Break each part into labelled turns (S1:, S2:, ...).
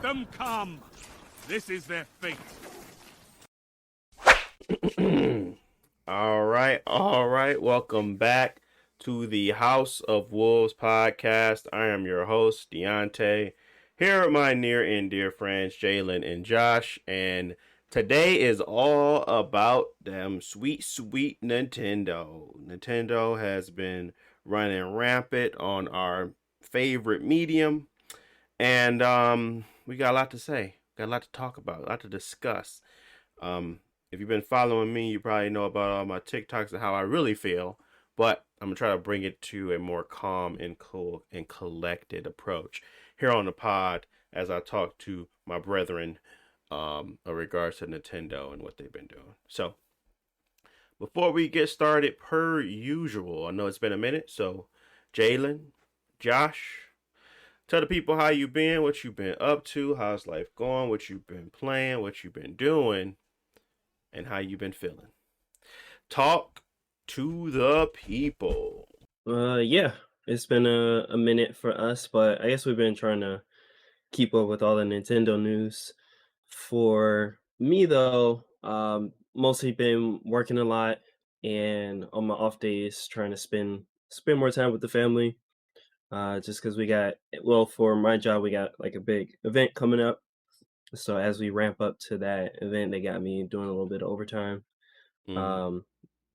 S1: them come. This is their fate.
S2: All right. Welcome back to the House of Wolves podcast. I am your host, Deontay, here with my near and dear friends, Jalen and Josh. And today is all about them sweet Nintendo. Nintendo has been running rampant on our favorite medium. And we got a lot to say, got a lot to talk about, a lot to discuss. If you've been following me, you probably know about all my TikToks and how I really feel. But I'm gonna try to bring it to a more calm and cool and collected approach here on the pod as I talk to my brethren in regards to Nintendo and what they've been doing. So before we get started, per usual, I know it's been a minute, so Jalen, Josh, tell the people how you been, what you been up to, how's life going, what you've been playing, what you've been doing, and how you been feeling. Talk to the people.
S3: Yeah, it's been a minute for us, but I guess we've been trying to keep up with all the Nintendo news. For me though, mostly been working a lot and on my off days trying to spend more time with the family. Just because for my job we got like a big event coming up. So as we ramp up to that event, they got me doing a little bit of overtime. Um,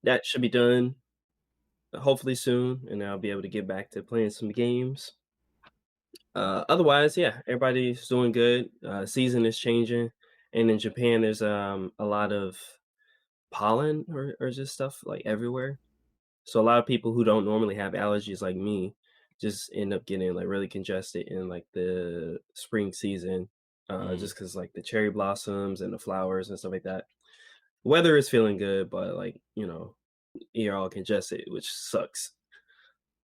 S3: that should be done hopefully soon, and I'll be able to get back to playing some games. Otherwise, yeah, everybody's doing good. Season is changing, and in Japan, there's a lot of pollen or just stuff like everywhere. So a lot of people who don't normally have allergies like me just end up getting like really congested in like the spring season, just because like the cherry blossoms and the flowers and stuff like that. Weather is feeling good, but like you're all congested, which sucks.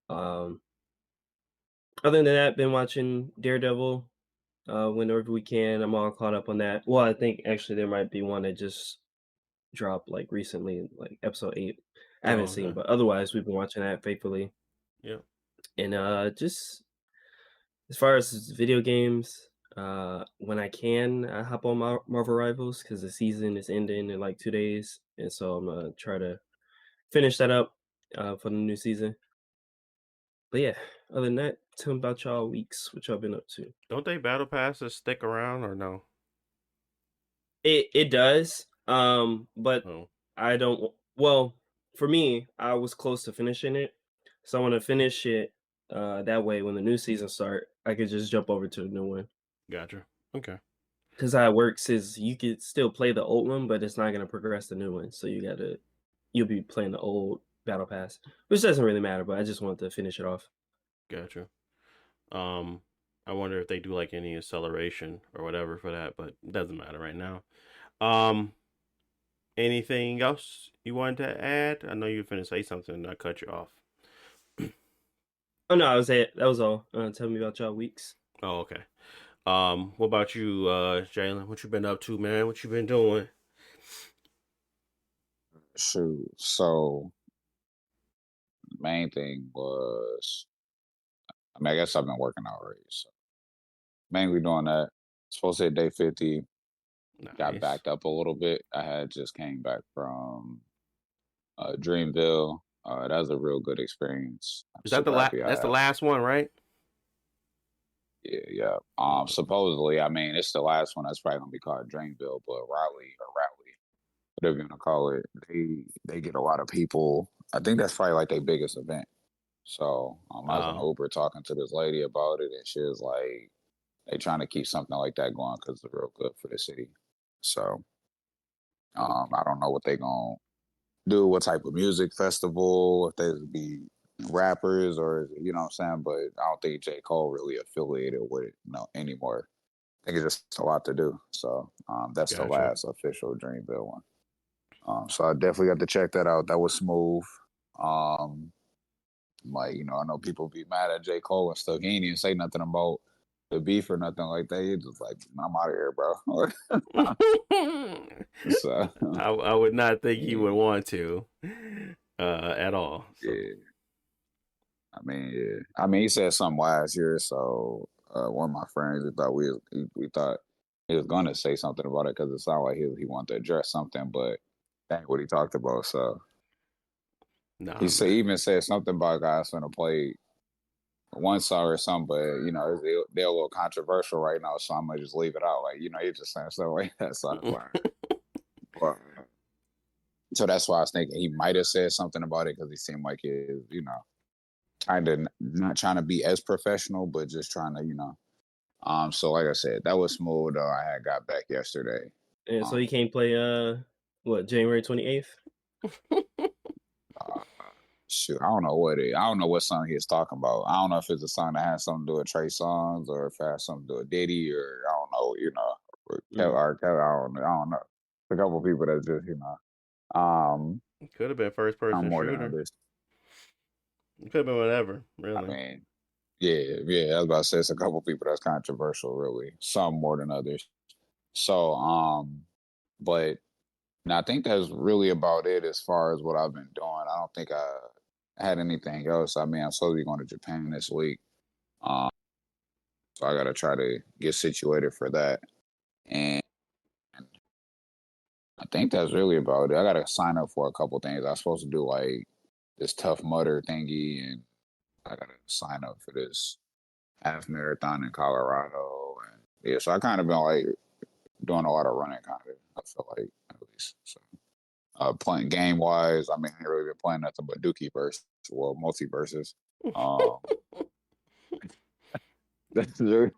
S3: Um, Other than that, been watching Daredevil whenever we can. I'm all caught up on that. Well, I think actually there might be one that just dropped like recently, like episode 8. I haven't seen, but otherwise we've been watching that faithfully.
S2: Yeah.
S3: And just as far as video games, when I can, I hop on Marvel Rivals because the season is ending in like 2 days, and so I'm gonna try to finish that up for the new season. But yeah, other than that, tell me about y'all weeks, what y'all been up to.
S2: Don't they battle passes stick around or no?
S3: It does, but
S2: Oh.
S3: I don't. Well, for me, I was close to finishing it, so I want to finish it. That way, when the new season start, I could just jump over to the new one.
S2: Gotcha. Okay.
S3: Because how it works is you could still play the old one, but it's not gonna progress the new one. So you'll be playing the old battle pass, which doesn't really matter. But I just wanted to finish it off.
S2: Gotcha. I wonder if they do like any acceleration or whatever for that, but it doesn't matter right now. Anything else you wanted to add? I know you were finna say something and I cut you off.
S3: Oh no, I was it. That was all. Tell me about y'all weeks.
S2: Oh, okay. What about you, Jalen? What you been up to, man? What you been doing?
S4: Shoot. So the main thing was, I guess I've been working already. So mainly doing that. Supposed to hit day 50. Got
S2: Nice.
S4: backed up a little bit. I had just came back from Dreamville. That was a real good experience.
S2: Is that the last? That's the last one, right?
S4: Yeah. Supposedly, I mean, it's the last one. That's probably gonna be called Dreamville, but Raleigh, whatever you wanna call it, they get a lot of people. I think that's probably like their biggest event. So I was on Uber talking to this lady about it, and she was like, they trying to keep something like that going because it's real good for the city. So I don't know what they gonna do, what type of music festival, if there's be rappers or you know what I'm saying, but I don't think J. Cole really affiliated with it anymore. I think it's just a lot to do. So that's the last official Dreamville one. So I definitely got to check that out. That was smooth. Like, I know people be mad at J. Cole and stuff. He ain't even say nothing about the beef or nothing like that. He's just like, I'm out of here, bro. So
S2: I would not think he would want to at all. So.
S4: Yeah. I mean, he said something last year, so one of my friends. We thought he was gonna say something about it because it sounded like he wanted to address something, but that ain't what he talked about. So
S2: Nah,
S4: he
S2: man.
S4: even said something about guys gonna play one song or something, but they're a little controversial right now, so I'm gonna just leave it out. Like he's just saying stuff like that. So I was like, well, so that's why I was thinking he might have said something about it because he seemed like he's kind of not trying to be as professional, but just trying to So like I said, that was smooth. I had got back yesterday.
S3: And so
S4: Um,
S3: he can't play what, January 28th?
S4: uh, Shoot, I don't know what song he was talking about. I don't know if it's a song that has something to do with Trey Songz or if it has something to do with Diddy or I don't know, or
S3: Mm.
S4: Kevin, I don't know. A couple people that just, um,
S2: Could have been first
S4: I'm
S2: person
S4: more than
S2: shooter.
S4: others.
S2: It could have been whatever,
S4: I
S2: really.
S4: mean, yeah, I was about to say it's a couple people that's controversial, really. Some more than others. So, but I think that's really about it as far as what I've been doing. I don't think I had anything else. I mean, I'm supposed to be going to Japan this week. Um, so I got to try to get situated for that. And I think that's really about it. I got to sign up for a couple things. I was supposed to do like this Tough Mudder thingy, and I got to sign up for this half marathon in Colorado. And yeah, so I kind of been like doing a lot of running, kind of. I feel like at least. So playing game wise, I mean, I ain't really been playing nothing but Dookie verse, well, multiverses. Um, that's really,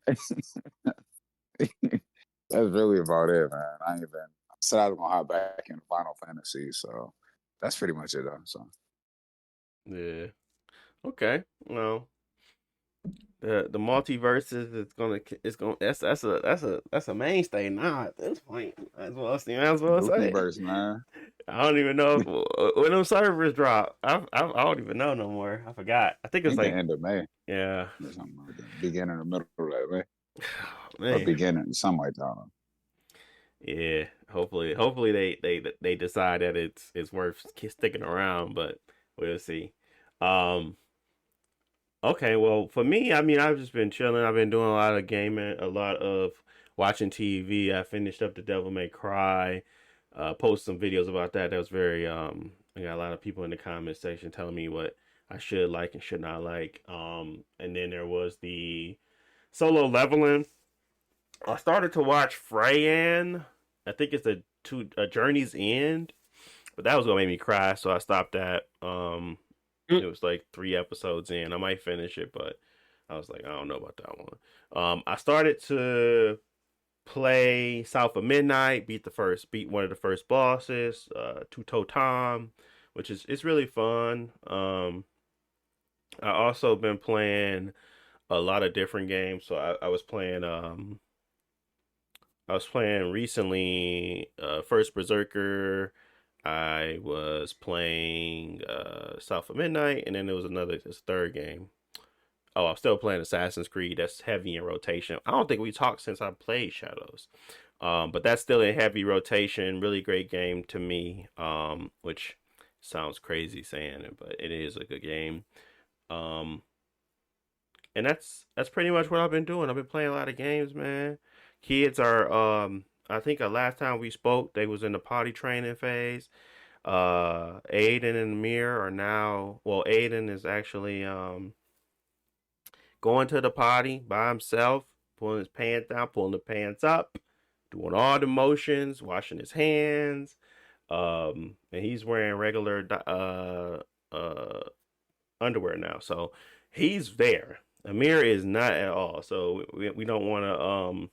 S4: that's really about it, man. I ain't even said I was gonna hop back in Final Fantasy, so that's pretty much it, though. So
S2: Yeah. Okay. Well, the multiverses is gonna that's a mainstay now at this point. As well
S4: Dookie
S2: say.
S4: verse, man.
S2: I don't even know when them servers drop. I don't even know no more. I forgot. I think
S4: I
S2: it's
S4: think the
S2: like
S4: end of May
S2: yeah.
S4: or something like that. Beginning or middle of that May, or
S2: Man.
S4: beginning, something like that.
S2: Yeah. Hopefully they decide that it's worth sticking around, but we'll see. Um. Okay, well, for me, I mean, I've just been chilling. I've been doing a lot of gaming, a lot of watching TV. I finished up The Devil May Cry, posted some videos about that. That was very, I got a lot of people in the comment section telling me what I should like and should not like. And then there was the solo leveling. I started to watch Freyan. I think it's a Journey's End, but that was gonna make me cry, so I stopped that. It
S3: Mm.
S2: was like 3 episodes in. I might finish it, but I was like, I don't know about that one. I started to play South of Midnight, beat one of the first bosses, Two Tom, which is it's really fun. I also been playing a lot of different games. So I was playing recently First Berserker. I was playing South of Midnight, and then there was this third game. Oh, I'm still playing Assassin's Creed. That's heavy in rotation. I don't think we talked since I played Shadows. But that's still in heavy rotation. Really great game to me. Which sounds crazy saying it, but it is a good game. Um, and that's pretty much what I've been doing. I've been playing a lot of games, man. Kids are I think last time we spoke, they was in the potty training phase. Aiden and Amir are now well, Aiden is actually going to the potty by himself, pulling his pants down, pulling the pants up, doing all the motions, washing his hands. And he's wearing regular underwear now, so he's there. Amir is not at all, so we don't want to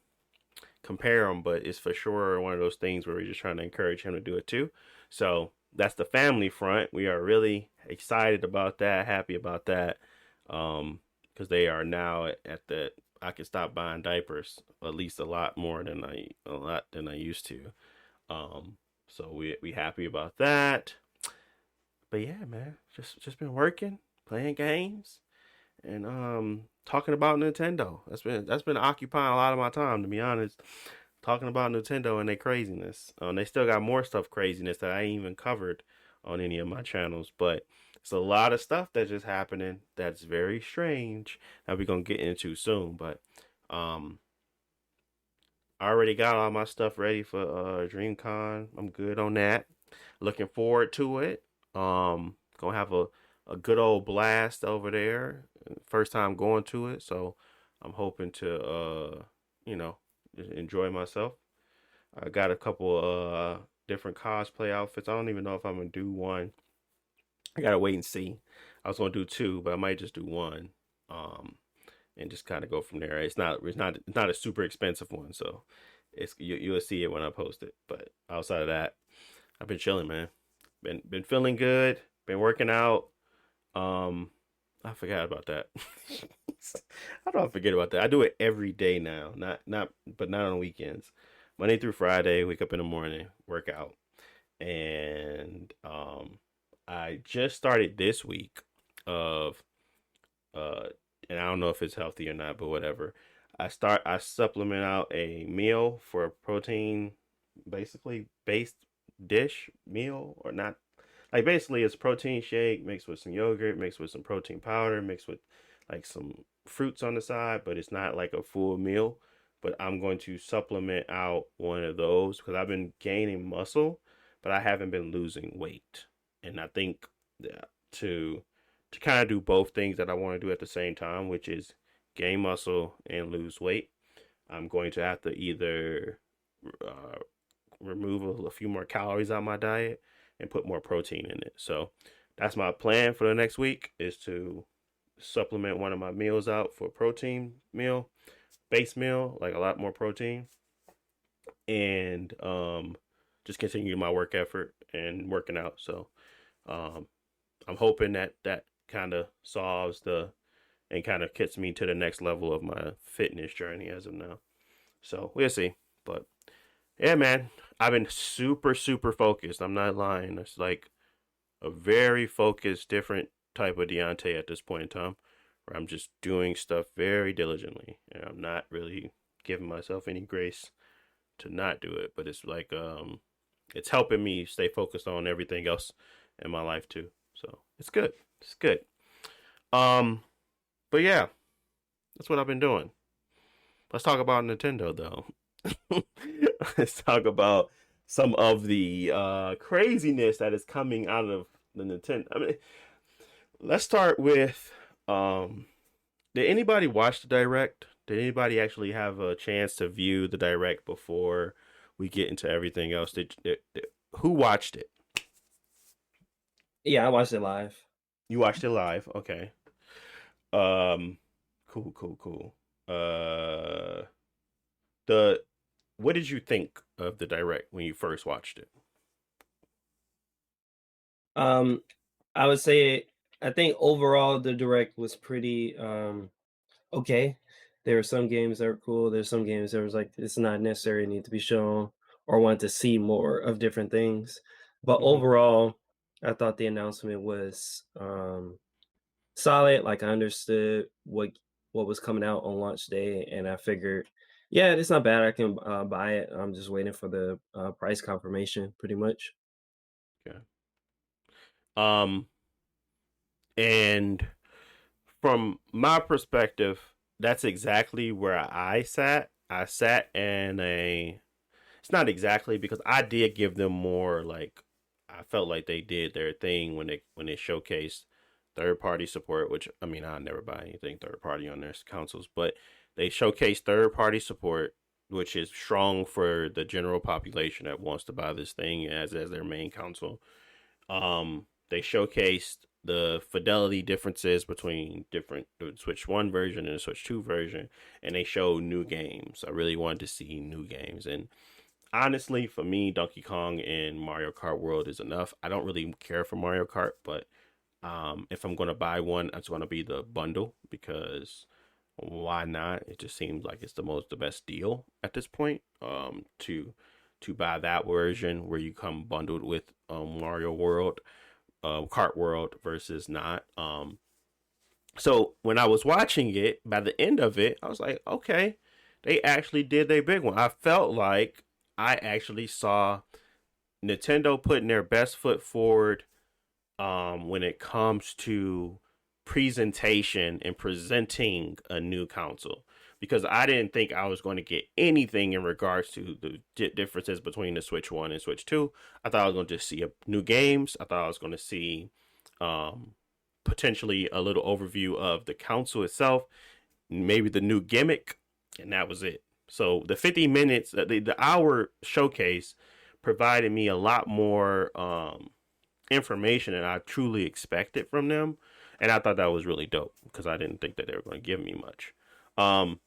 S2: compare them, but it's for sure one of those things where we're just trying to encourage him to do it too. So that's the family front. We are really excited about that, happy about that, because they are now at the I can stop buying diapers at least a lot than I used to. So we happy about that. But yeah, man, just been working, playing games, and talking about Nintendo. That's been occupying a lot of my time, to be honest. Talking about Nintendo and their craziness. They still got more stuff craziness that I ain't even covered on any of my channels. But it's a lot of stuff that's just happening that's very strange that we're gonna get into soon. But um, I already got all my stuff ready for DreamCon. I'm good on that. Looking forward to it. Gonna have a good old blast over there. First time going to it, so I'm hoping to you know, enjoy myself. I got a couple different cosplay outfits. I don't even know if I'm gonna do one. I gotta wait and see. I was gonna do two, but I might just do one. Um, and just kind of go from there. It's not a super expensive one, so you'll see it when I post it. But outside of that, I've been chilling, man. Been feeling good. Been working out. Um, I forgot about that. How do I forget about that? I do it every day now. But not on weekends. Monday through Friday, wake up in the morning, work out, and I just started this week of uh, and I don't know if it's healthy or not, but whatever. I supplement out a meal for a protein, basically based dish meal or not. Like basically it's protein shake mixed with some yogurt, mixed with some protein powder, mixed with like some fruits on the side, but it's not like a full meal. But I'm going to supplement out one of those because I've been gaining muscle, but I haven't been losing weight. And I think that to kind of do both things that I want to do at the same time, which is gain muscle and lose weight, I'm going to have to either uh, remove a few more calories out of my diet and put more protein in it. So that's my plan for the next week is to supplement one of my meals out for protein meal, base meal, like a lot more protein, and just continue my work effort and working out. So um, I'm hoping that that kind of solves the and kind of gets me to the next level of my fitness journey as of now. So we'll see. But yeah, man, I've been super focused. I'm not lying. It's like a very focused, different type of Deontay at this point in time, where I'm just doing stuff very diligently, and I'm not really giving myself any grace to not do it. But it's like it's helping me stay focused on everything else in my life too. So it's good. It's good. Um, but yeah, that's what I've been doing. Let's talk about Nintendo though. Let's talk about some of the craziness that is coming out of the Nintendo. I mean, let's start with did anybody watch the direct? Did anybody actually have a chance to view the direct before we get into everything else? Who watched it?
S3: Yeah, I watched it live.
S2: You watched it live, okay. Um, cool. Uh, the what did you think of the direct when you first watched it?
S3: Um, I would say I think overall the direct was pretty okay. There were some games that were cool. There's some games that was like it's not necessary need to be shown or want to see more of different things. But
S2: Mm-hmm.
S3: overall, I thought the announcement was solid. Like I understood what was coming out on launch day, and I figured, yeah, it's not bad. I can buy it. I'm just waiting for the price confirmation, pretty much.
S2: Okay. Um, and from my perspective, that's exactly where I sat. I sat in a. It's not exactly because I did give them more like I felt like they did their thing when they showcased third party support, which I mean I never buy anything third party on their consoles, but they showcased third party support, which is strong for the general population that wants to buy this thing as their main console. They showcased the fidelity differences between different the Switch 1 version and the Switch 2 version, and they showed new games. I really wanted to see new games, and honestly, for me, Donkey Kong and Mario Kart World is enough. I don't really care for Mario Kart, but if I'm gonna buy one, it's gonna be the bundle because why not? It just seems like it's the best deal at this point. To buy that version where you come bundled with Mario World, Kart World versus not. So when I was watching it, by the end of it, I was like, okay, they actually did their big one. I felt like I actually saw Nintendo putting their best foot forward when it comes to presentation and presenting a new console, because I didn't think I was going to get anything in regards to the differences between the Switch 1 and Switch 2. I thought I was going to just see new games. I thought I was going to see um, potentially a little overview of the console itself, maybe the new gimmick, and that was it. So the 50 minutes, the hour showcase provided me a lot more information than I truly expected from them. And I thought that was really dope because I didn't think that they were going to give me much. Um,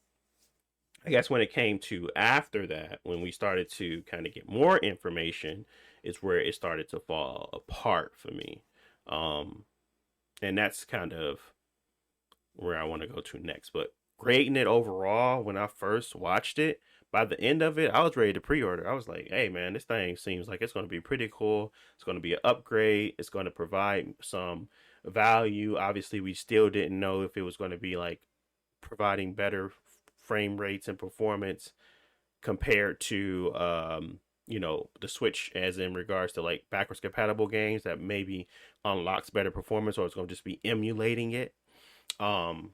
S2: I guess when it came to after that, when we started to kind of get more information, is where it started to fall apart for me. Um, and that's kind of where I want to go to next. But grading it overall, when I first watched it, by the end of it, I was ready to pre-order. I was like, "Hey, man, this thing seems like it's going to be pretty cool. It's going to be an upgrade. It's going to provide some value." Obviously, we still didn't know if it was going to be like providing better frame rates and performance compared to the Switch, as in regards to like backwards compatible games that maybe unlocks better performance, or it's going to just be emulating it. Um,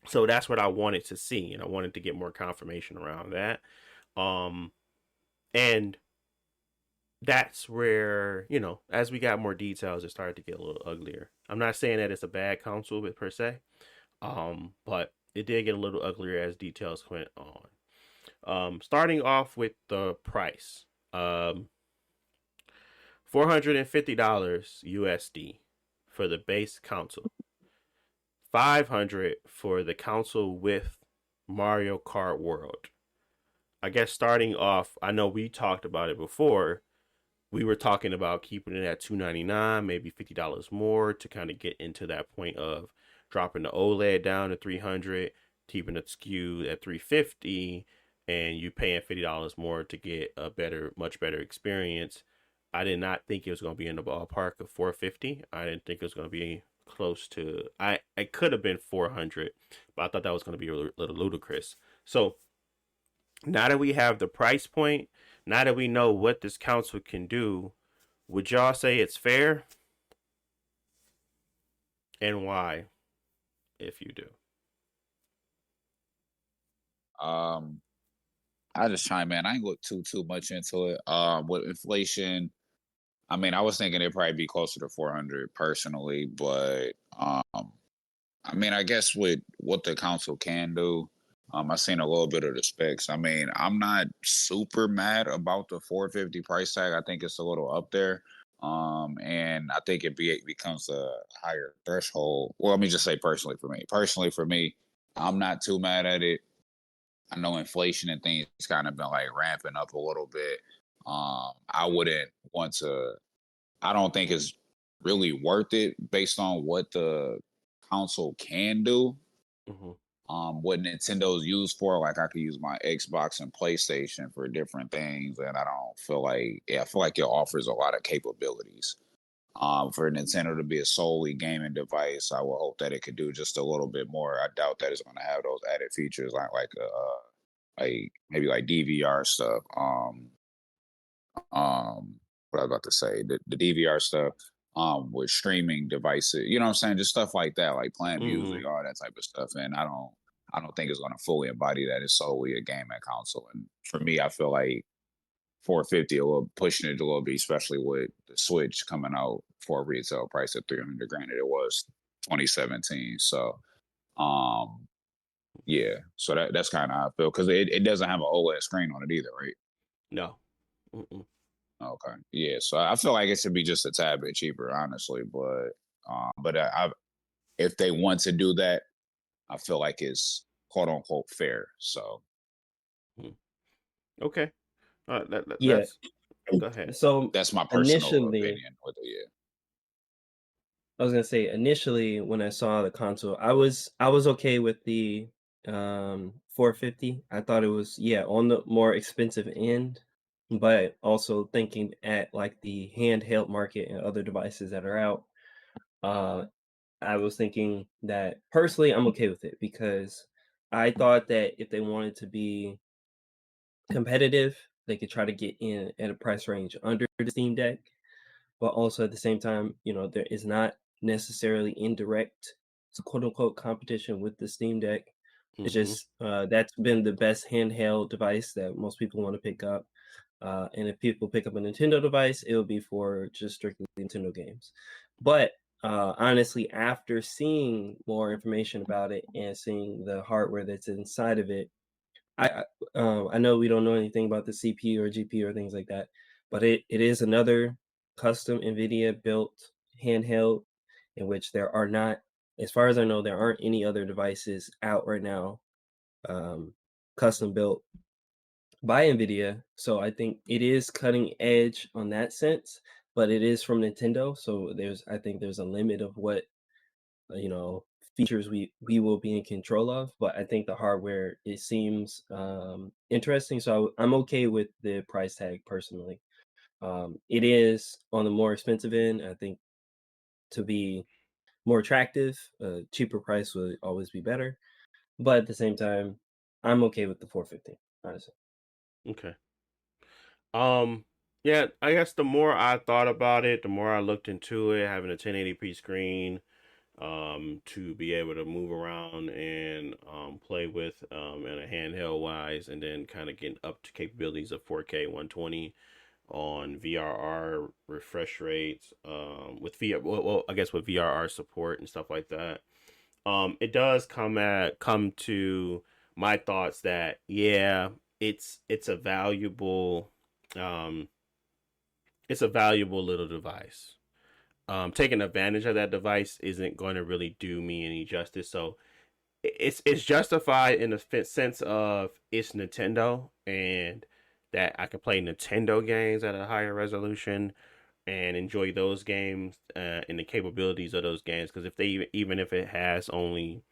S2: so that's what I wanted to see, and I wanted to get more confirmation around that. Um, and that's where, as we got more details, it started to get a little uglier. I'm not saying that it's a bad console per se, but it did get a little uglier as details went on. Starting off with the price, $450 USD for the base console. 500 for the console with Mario Kart World. I guess starting off, I know we talked about it before. We were talking about keeping it at $299, maybe $50 more to kind of get into that point of dropping the OLED down to 300, keeping it skewed at 350, and you paying $50 more to get a much better experience. I did not think it was going to be in the ballpark of 450. I didn't think it was going to be close to. I could have been 400, but I thought that was going to be a little ludicrous. So now that we have the price point, now that we know what this console can do, would y'all say it's fair? And why, if you do?
S4: I just chime in. I ain't look too much into it. With inflation, I mean, I was thinking it'd probably be closer to 400 personally, but I mean, I guess with what the council can do, I've seen a little bit of the specs. I mean, I'm not super mad about the 450 price tag. I think it's a little up there. And I think becomes a higher threshold. Well, let me just say personally for me. Personally for me, I'm not too mad at it. I know inflation and things kind of been like ramping up a little bit. I wouldn't want to. I don't think it's really worth it based on what the console can do.
S2: Mm-hmm.
S4: What Nintendo's used for. Like I could use my Xbox and PlayStation for different things, and I don't feel like. Yeah, I feel like it offers a lot of capabilities. For Nintendo to be a solely gaming device, I would hope that it could do just a little bit more. I doubt that it's going to have those added features like maybe like DVR stuff. What I was about to say, the DVR stuff, with streaming devices, you know what I'm saying? Just stuff like that, like playing
S2: Mm-hmm.
S4: music, all that type of stuff. And I don't think it's gonna fully embody that. It's solely a gaming console. And for me, I feel like 450 a little pushing it a little bit, especially with the Switch coming out for a retail price of 300. Granted, it was 2017. So yeah. So that's kind of how I feel, because it doesn't have an OLED screen on it either, right?
S2: No. Mm-mm.
S4: Okay. Yeah. So I feel like it should be just a tad bit cheaper, honestly. But if they want to do that, I feel like it's quote unquote fair. So
S2: Okay.
S3: Yeah.
S2: That's. Go ahead.
S3: So
S4: that's my personal
S3: initially,
S4: opinion with it. Yeah.
S3: I was gonna say initially when I saw the console, I was okay with the 450. I thought it was, yeah, on the more expensive end, but also thinking at like the handheld market and other devices that are out, uh I was thinking that personally I'm okay with it because I thought that if they wanted to be competitive, they could try to get in at a price range under the Steam Deck. but also at the same time, there is not necessarily indirect, quote unquote, competition with the Steam Deck. It's
S2: Mm-hmm.
S3: just that's been the best handheld device that most people want to pick up. And if people pick up a Nintendo device, it'll be for just strictly Nintendo games. But honestly, after seeing more information about it and seeing the hardware that's inside of it, I know we don't know anything about the CPU or GPU or things like that, but it is another custom NVIDIA built handheld in which there are not, as far as I know, there aren't any other devices out right now custom built by NVIDIA. So I think it is cutting edge on that sense, but it is from Nintendo. So I think there's a limit of what you know features we will be in control of. But I think the hardware, it seems interesting, so I'm okay with the price tag personally. It is on the more expensive end. I think to be more attractive, a cheaper price would always be better, but at the same time, I'm okay with the 450, honestly.
S2: Okay. Yeah, I guess the more I thought about it, the more I looked into it, having a 1080p screen, to be able to move around and play with in a handheld wise, and then kind of getting up to capabilities of 4K 120 on VRR refresh rates, with I guess with VRR support and stuff like that. It does come to my thoughts that yeah, it's a valuable um it's a valuable little device. Taking advantage of that device isn't going to really do me any justice. So it's justified in the sense of it's Nintendo, and that I can play Nintendo games at a higher resolution and enjoy those games and the capabilities of those games. Because if they even if it has only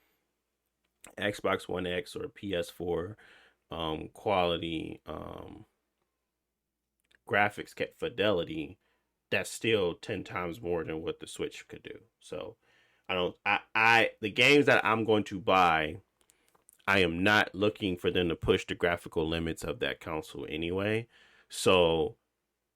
S2: Xbox One X or PS4 quality graphics fidelity, that's still 10 times more than what the Switch could do. So I don't I the games that I'm going to buy, I am not looking for them to push the graphical limits of that console anyway. So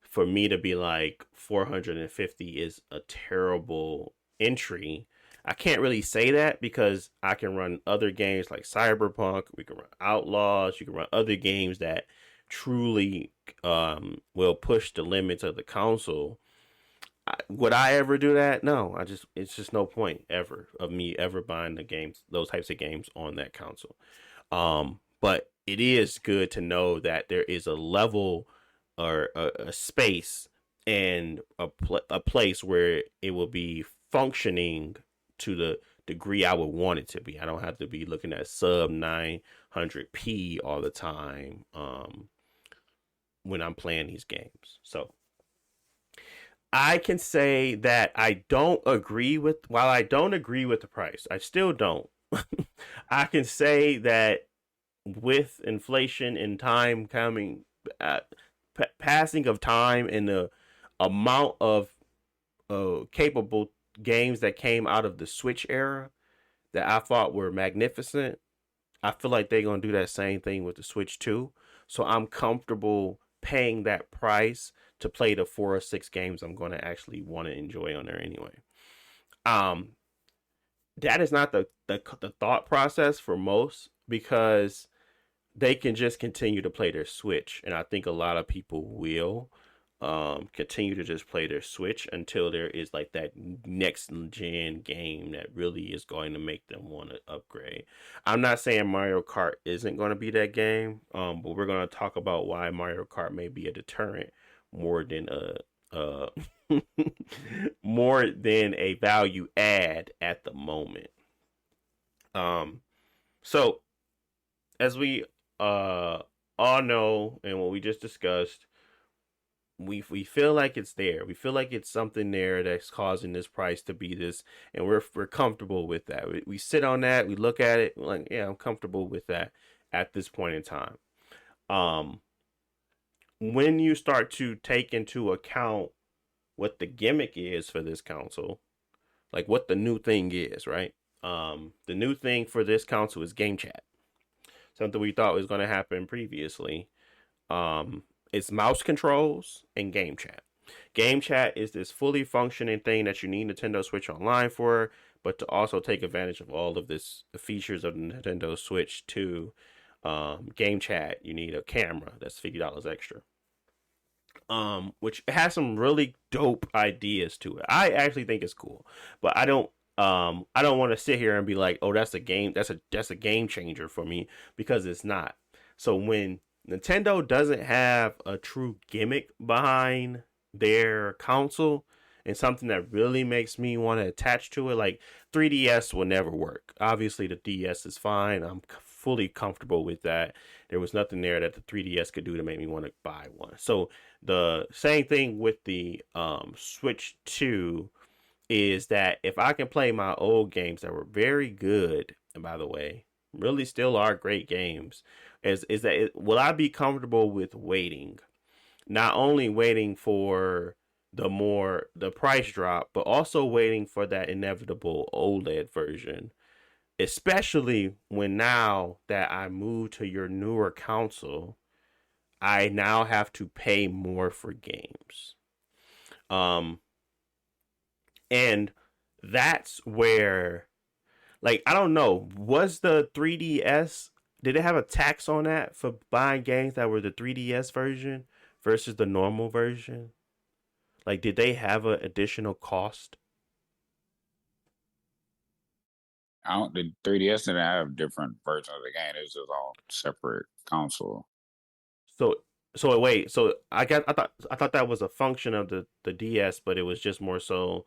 S2: for me to be like 450 is a terrible entry. I can't really say that because I can run other games like Cyberpunk, we can run Outlaws, you can run other games that truly will push the limits of the console. Would I ever do that? No, it's just no point ever of me ever buying the games, those types of games on that console. But it is good to know that there is a level or a space and a place where it will be functioning to the degree I would want it to be. I don't have to be looking at sub 900p all the time when I'm playing these games. So I can say that while I don't agree with the price, I still don't. I can say that with inflation and time coming, uh, passing of time and the amount of capable games that came out of the Switch era that I thought were magnificent, I feel like they're gonna do that same thing with the Switch too. So I'm comfortable paying that price to play the 4 or 6 games I'm gonna actually want to enjoy on there anyway. Um, that is not the thought process for most, because they can just continue to play their Switch, and I think a lot of people will continue to just play their Switch until there is like that next gen game that really is going to make them want to upgrade. I'm not saying Mario Kart isn't going to be that game, but we're going to talk about why Mario Kart may be a deterrent more than a more than a value add at the moment. Um, so as we uh all know, and what we just discussed, we feel like it's there. We feel like it's something there that's causing this price to be this, and we're comfortable with that. We sit on that, we look at it, we're like, yeah, I'm comfortable with that at this point in time. Um, when you start to take into account what the gimmick is for this console, like what the new thing is, right? The new thing for this console is game chat. Something we thought was going to happen previously. It's mouse controls and game chat. Game chat is this fully functioning thing that you need Nintendo Switch Online for, but to also take advantage of all of this the features of the Nintendo Switch 2 game chat, you need a camera that's $50 extra. Which has some really dope ideas to it. I actually think it's cool, but I don't want to sit here and be like, oh, that's a game changer for me, because it's not. So when Nintendo doesn't have a true gimmick behind their console and something that really makes me want to attach to it, like 3DS will never work. Obviously, the DS is fine. I'm fully comfortable with that. There was nothing there that the 3DS could do to make me want to buy one. So the same thing with the Switch 2 is that if I can play my old games that were very good, and by the way, really still are great games, will I be comfortable with waiting? Not only waiting for the price drop, but also waiting for that inevitable OLED version. Especially when now that I moved to your newer console, I now have to pay more for games. Um, and that's where, like, I don't know, was the 3DS, did it have a tax on that for buying games that were the 3DS version versus the normal version? Like, did they have an additional cost?
S4: The 3DS didn't have different versions of the game. It was its own separate console.
S2: So wait, so I thought that was a function of the DS, but it was just more so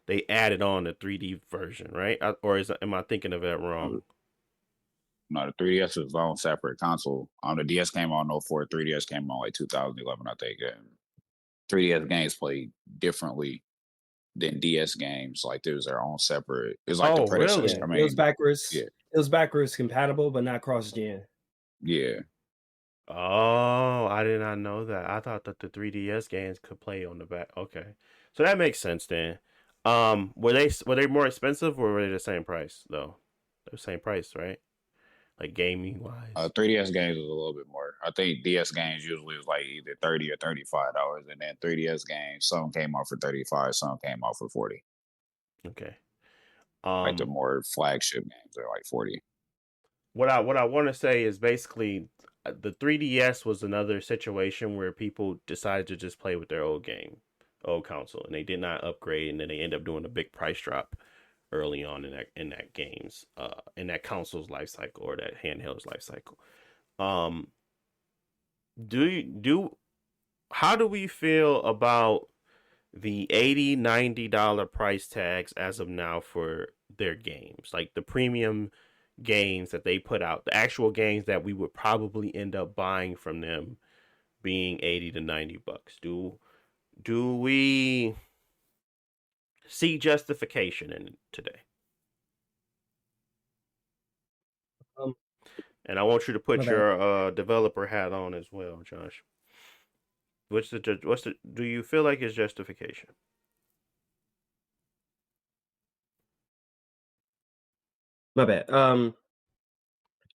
S2: they added on the 3D version, right? Or am I thinking of that wrong?
S4: No, the 3DS is its own separate console. The DS came on 04, 3DS came on like 2011, I think. And 3DS games play differently than DS games. Like there's their own separate. It's like the
S2: Oh,
S4: predecessor.
S2: really?
S3: Yeah,
S4: I
S3: it was
S4: mean,
S3: backwards.
S4: yeah,
S3: It was backwards compatible, but not cross-gen.
S4: yeah.
S2: Oh, I did not know that. I thought that the 3DS games could play on the back. Okay. So that makes sense then. Were they more expensive, or were they the same price though? The same price, right? Like gaming wise.
S4: 3DS games is a little bit more. I think DS games usually was like either $30 or $35, and then 3DS games some came out for 35, some came out for 40.
S2: Okay.
S4: Like the
S2: Um
S4: more flagship games are like 40.
S2: what I want to say is basically the 3DS was another situation where people decided to just play with their old console, and they did not upgrade, and then they end up doing a big price drop early on in that game's in that console's life cycle, or that handheld's life cycle. Um, do you do How do we feel about the 80 $90 price tags as of now for their games, like the premium games that they put out, the actual games that we would probably end up buying from them being 80 to $90? Do we see justification in it today?
S3: Um,
S2: And I want you to
S3: my
S2: put
S3: bad.
S2: your developer hat on as well, Josh. Do you feel like it's justification?
S3: My bad.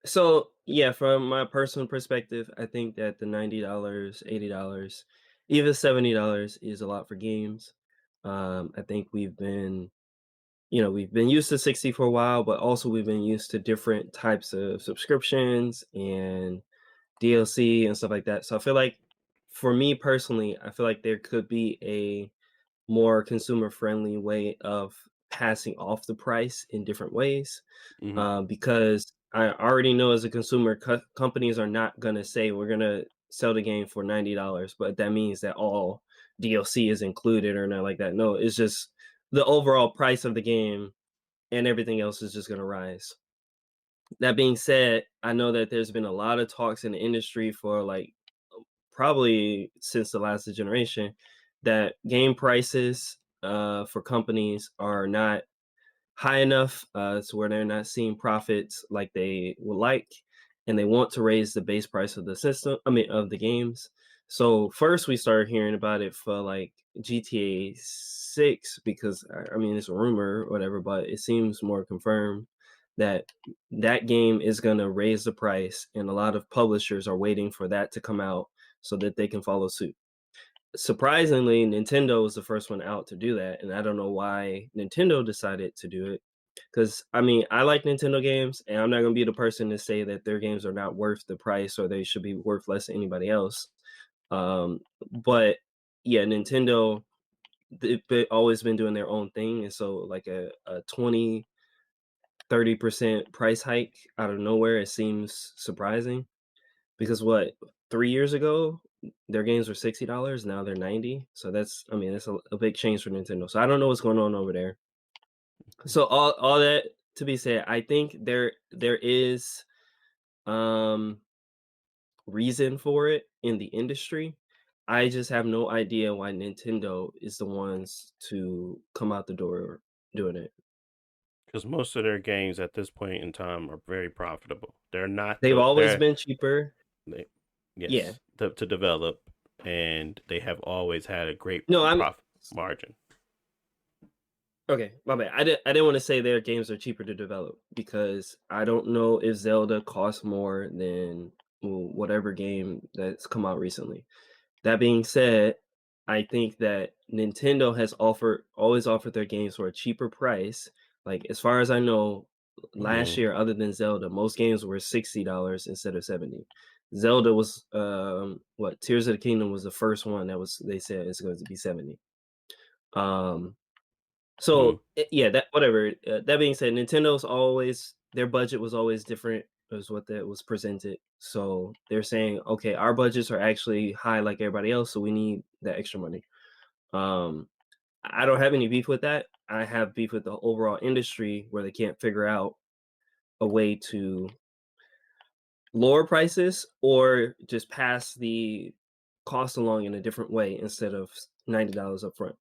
S3: So yeah, from my personal perspective, I think that the $90, $80, even $70 is a lot for games. I think we've been used to 60 for a while, but also we've been used to different types of subscriptions and DLC and stuff like that. So I feel like for me personally, I feel like there could be a more consumer friendly way of passing off the price in different ways,
S2: Mm-hmm.
S3: because I already know as a consumer, companies are not going to say we're going to sell the game for $90, but that means that all DLC is included or not like that. No, it's just the overall price of the game and everything else is just going to rise. That being said, I know that there's been a lot of talks in the industry for like probably since the last generation that game prices for companies are not high enough to where they're not seeing profits like they would like, and they want to raise the base price of the system. I mean, of the games. So first, we started hearing about it for like GTA 6 because I mean it's a rumor or whatever, but it seems more confirmed that that game is going to raise the price, and a lot of publishers are waiting for that to come out so that they can follow suit. surprisingly, Nintendo was the first one out to do that, and I don't know why Nintendo decided to do it. Because I mean, I like Nintendo games, and I'm not gonna be the person to say that their games are not worth the price or they should be worth less than anybody else. Um, but yeah, Nintendo they've always been doing their own thing, and so like a 20-30% price hike out of nowhere, it seems surprising. Because what, 3 years ago, their games were $60, now they're 90. So that's, I mean, that's a big change for Nintendo. So I don't know what's going on over there. So all that to be said, I think there is um reason for it in the industry. I just have no idea why Nintendo is the ones to come out the door doing it.
S2: Because most of their games at this point in time are very profitable. They're not
S3: They've
S2: the
S3: always
S2: they're
S3: been cheaper.
S2: they,
S3: Yeah.
S2: yes to develop, and they have always had a great
S3: No, I'm
S2: profit margin.
S3: okay, my bad. I didn't want to say their games are cheaper to develop because I don't know if Zelda costs more than whatever game that's come out recently. That being said, I think that Nintendo has always offered their games for a cheaper price. Like as far as I know, last
S2: Mm-hmm.
S3: year, other than Zelda, most games were $60 instead of 70. Zelda was what Tears of the Kingdom was the first one that was they said it's going to be 70. Um
S2: Mm-hmm.
S3: so yeah, that whatever. That being said, Nintendo's always their budget was always different as what that was presented. So they're saying, okay, our budgets are actually high like everybody else, so we need that extra money. Um, I don't have any beef with that. I have beef with the overall industry where they can't figure out a way to lower prices or just pass the cost along in a different way instead of $90 up front.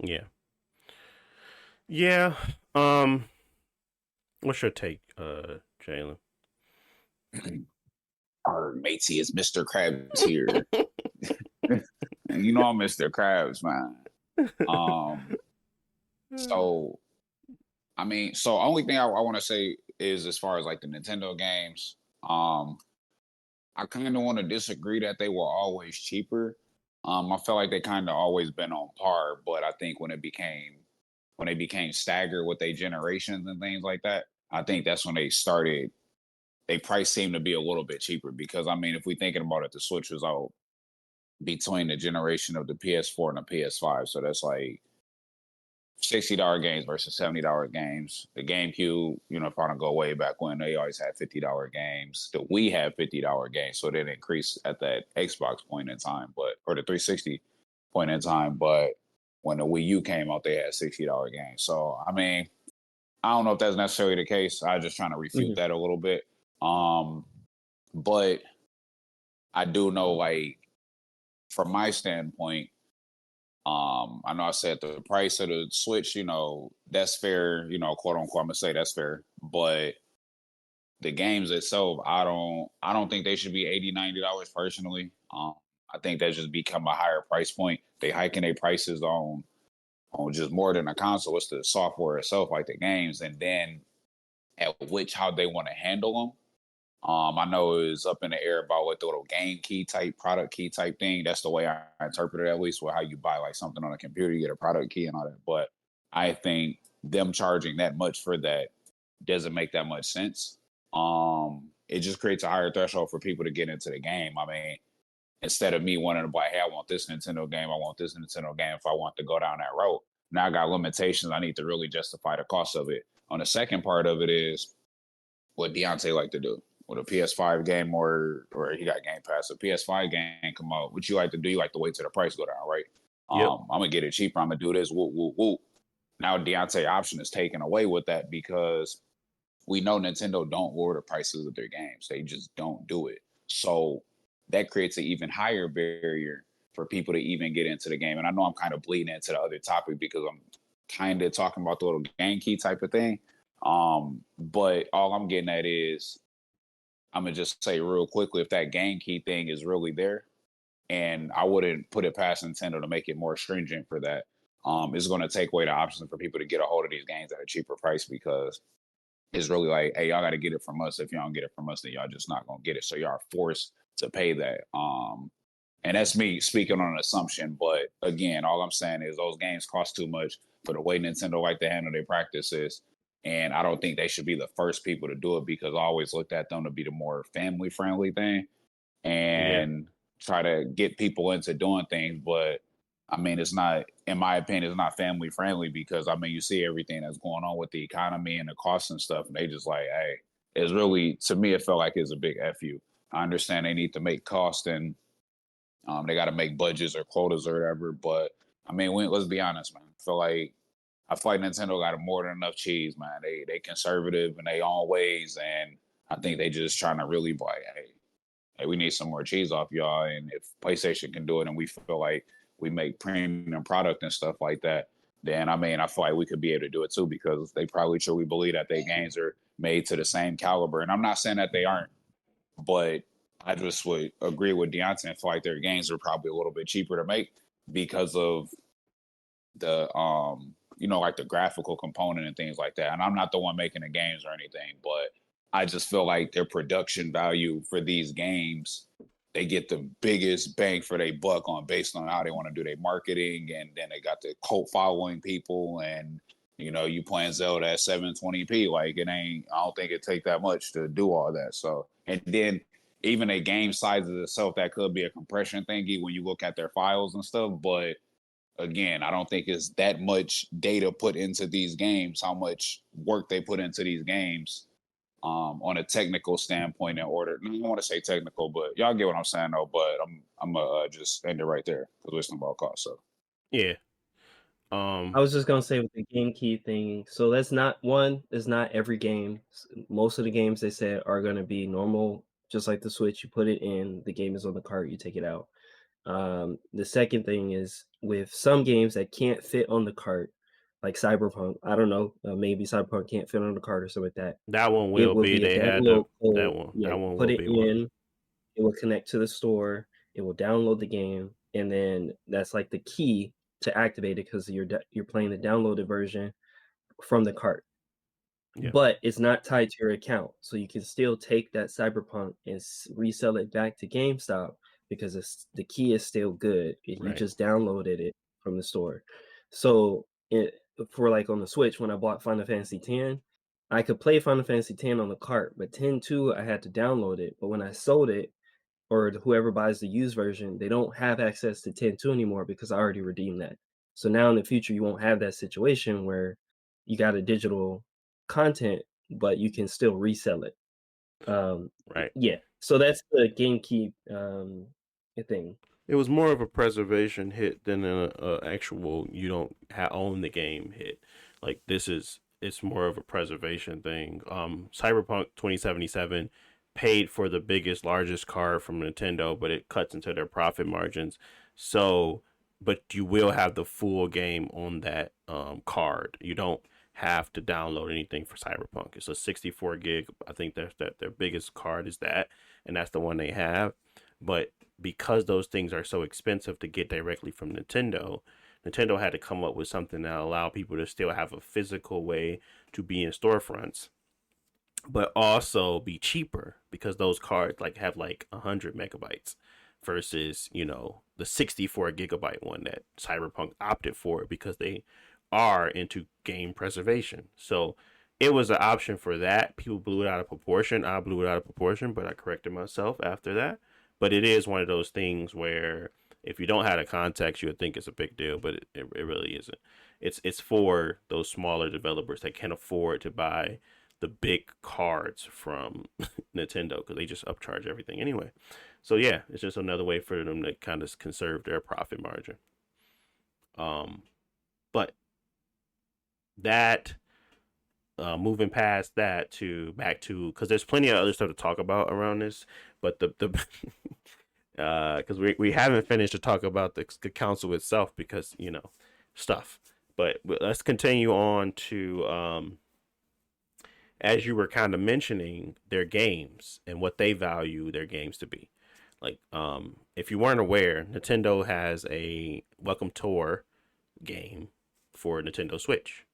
S2: Yeah. Yeah. Um. What's your take, Jalen?
S4: Our matey is Mr. Krabs here. And you know I'm Mr. Krabs, man. Um, so I mean, so only thing I want to say is as far as like the Nintendo games, I kind of want to disagree that they were always cheaper. I felt like they kind of always been on par, but I think when they became staggered with their generations and things like that, I think that's when they started. They price seemed to be a little bit cheaper because I mean, if we thinking about it, the Switch was out between the generation of the PS4 and the PS5, so that's like $60 games versus $70 games. The GameCube, you know, if I don't go way back when, they always had $50 games. The Wii had $50 games, so it didn't increase at that Xbox point in time, but or the 360 point in time. But when the Wii U came out, they had $60 games. So I mean, I don't know if that's necessarily the case. I just trying to refute
S3: Mhm.
S4: that a little bit. But I do know, like, from my standpoint, I know I said the price of the Switch, you know, that's fair, you know, quote unquote, I'm gonna say that's fair. But the games itself, I don't think they should be $80, $90 personally. I think that's just become a higher price point. They hiking their prices on just more than a console. It's the software itself, like the games, and then at which how they want to handle them. I know it was up in the air about what the little game key type, product key type thing. That's the way I interpret it, at least, with how you buy like something on a computer, you get a product key and all that. But I think them charging that much for that doesn't make that much sense. It just creates a higher threshold for people to get into the game. I mean, instead of me wanting to buy, hey, I want this Nintendo game, I want this Nintendo game. If I want to go down that road, now I got limitations. I need to really justify the cost of it. On the second part of it is what Deontay like to do with a PS5 game or he got Game Pass. A PS5 game come out. What you like to do? You like to wait till the price go down, right?
S2: Yep.
S4: I'm gonna get it cheaper. I'm gonna do this. Whoop whoop whoop. Now Deontay option is taken away with that because we know Nintendo don't lower the prices of their games. They just don't do it. So that creates an even higher barrier for people to even get into the game. And I know I'm kind of bleeding into the other topic because I'm kind of talking about the little game key type of thing. But all I'm getting at is I'm gonna just say real quickly, if that game key thing is really there, and I wouldn't put it past Nintendo to make it more stringent for that. It's going to take away the option for people to get a hold of these games at a cheaper price because it's really like, hey, y'all got to get it from us. If y'all don't get it from us, then y'all just not gonna get it. So y'all are forced to pay that. And that's me speaking on an assumption. But again, all I'm saying is those games cost too much for the way Nintendo like to handle their practices. And I don't think they should be the first people to do it because I always looked at them to be the more family friendly thing
S2: Yeah.
S4: and try to get people into doing things. But I mean, it's not, in my opinion, it's not family friendly because I mean, you see everything that's going on with the economy and the costs and stuff. And they just like, hey, it's really, to me, it felt like it's a big FU. I understand they need to make cost and they got to make budgets or quotas or whatever. But I mean, let's be honest, man. I feel like Nintendo got more than enough cheese, man. They conservative in their own ways, and I think they just trying to really be like, hey, we need some more cheese off y'all. And if PlayStation can do it, and we feel like we make premium product and stuff like that, then I mean, I feel like we could be able to do it too because they probably truly believe that their games are made to the same caliber. And I'm not saying that they aren't, but I just would agree with Deontay and feel like their games are probably a little bit cheaper to make because of the like the graphical component and things like that. And I'm not the one making the games or anything, but I just feel like their production value for these games, they get the biggest bang for their buck on based on how they want to do their marketing, and then they got the cult following people, and you playing Zelda at 720p, like it ain't. I don't think it take that much to do all that. So, and then even a game size itself, that could be a compression thingy when you look at their files and stuff, but again, I don't think it's that much data put into these games, how much work they put into these games on a technical standpoint in order. I don't want to say technical, but y'all get what I'm saying though. But I'm gonna just end it right there because we're talking about cost. So
S2: Yeah.
S3: I was just gonna say with the game key thing. So that's not it's not every game. Most of the games they said are gonna be normal, just like the Switch. You put it in, the game is on the cart, you take it out. The second thing is with some games that can't fit on the cart, like Cyberpunk. I don't know, maybe Cyberpunk can't fit on the cart or something like that.
S2: That one
S3: It
S2: will
S3: will
S2: be.
S3: be a
S2: They had the
S3: download code.
S2: that one.
S3: Yeah,
S2: That
S3: you
S2: one
S3: put
S2: will
S3: it
S2: be one.
S3: in, it will connect to the store, it will download the game, and then that's like the key to activate it because you're playing the downloaded version from the cart.
S2: Yeah.
S3: But it's not tied to your account, so you can still take that Cyberpunk and resell it back to GameStop because the key is still good. You
S2: Right.
S3: just downloaded it from the store. So for like on the Switch, when I bought Final Fantasy X, I could play Final Fantasy X on the cart, but 10-2 I had to download it. But when I sold it, or whoever buys the used version, they don't have access to 10-2 anymore because I already redeemed that. So now in the future, you won't have that situation where you got a digital content, but you can still resell it.
S2: Right.
S3: Yeah. So that's the GameKeep thing.
S2: It was more of a preservation hit than a actual you don't own the game hit. Like it's more of a preservation thing. Cyberpunk 2077 paid for the biggest, largest card from Nintendo, but it cuts into their profit margins. So, but you will have the full game on that card. You don't have to download anything for Cyberpunk. It's a 64 gig. I think that their biggest card is that, and that's the one they have. But because those things are so expensive to get directly from Nintendo, Nintendo had to come up with something that allow people to still have a physical way to be in storefronts, but also be cheaper because those cards have 100 megabytes versus the 64 gigabyte one that Cyberpunk opted for because they are into game preservation. So it was an option for that. People blew it out of proportion. I blew it out of proportion, but I corrected myself after that. But it is one of those things where if you don't have the context, you would think it's a big deal, but it really isn't. It's for those smaller developers that can't afford to buy the big cards from Nintendo because they just upcharge everything anyway. So yeah, it's just another way for them to kind of conserve their profit margin. But that moving past that to back to because there's plenty of other stuff to talk about around this, but the because we haven't finished to talk about the council itself because stuff. But let's continue on to as you were kind of mentioning their games and what they value their games to be. Like if you weren't aware, Nintendo has a Welcome Tour game for Nintendo Switch.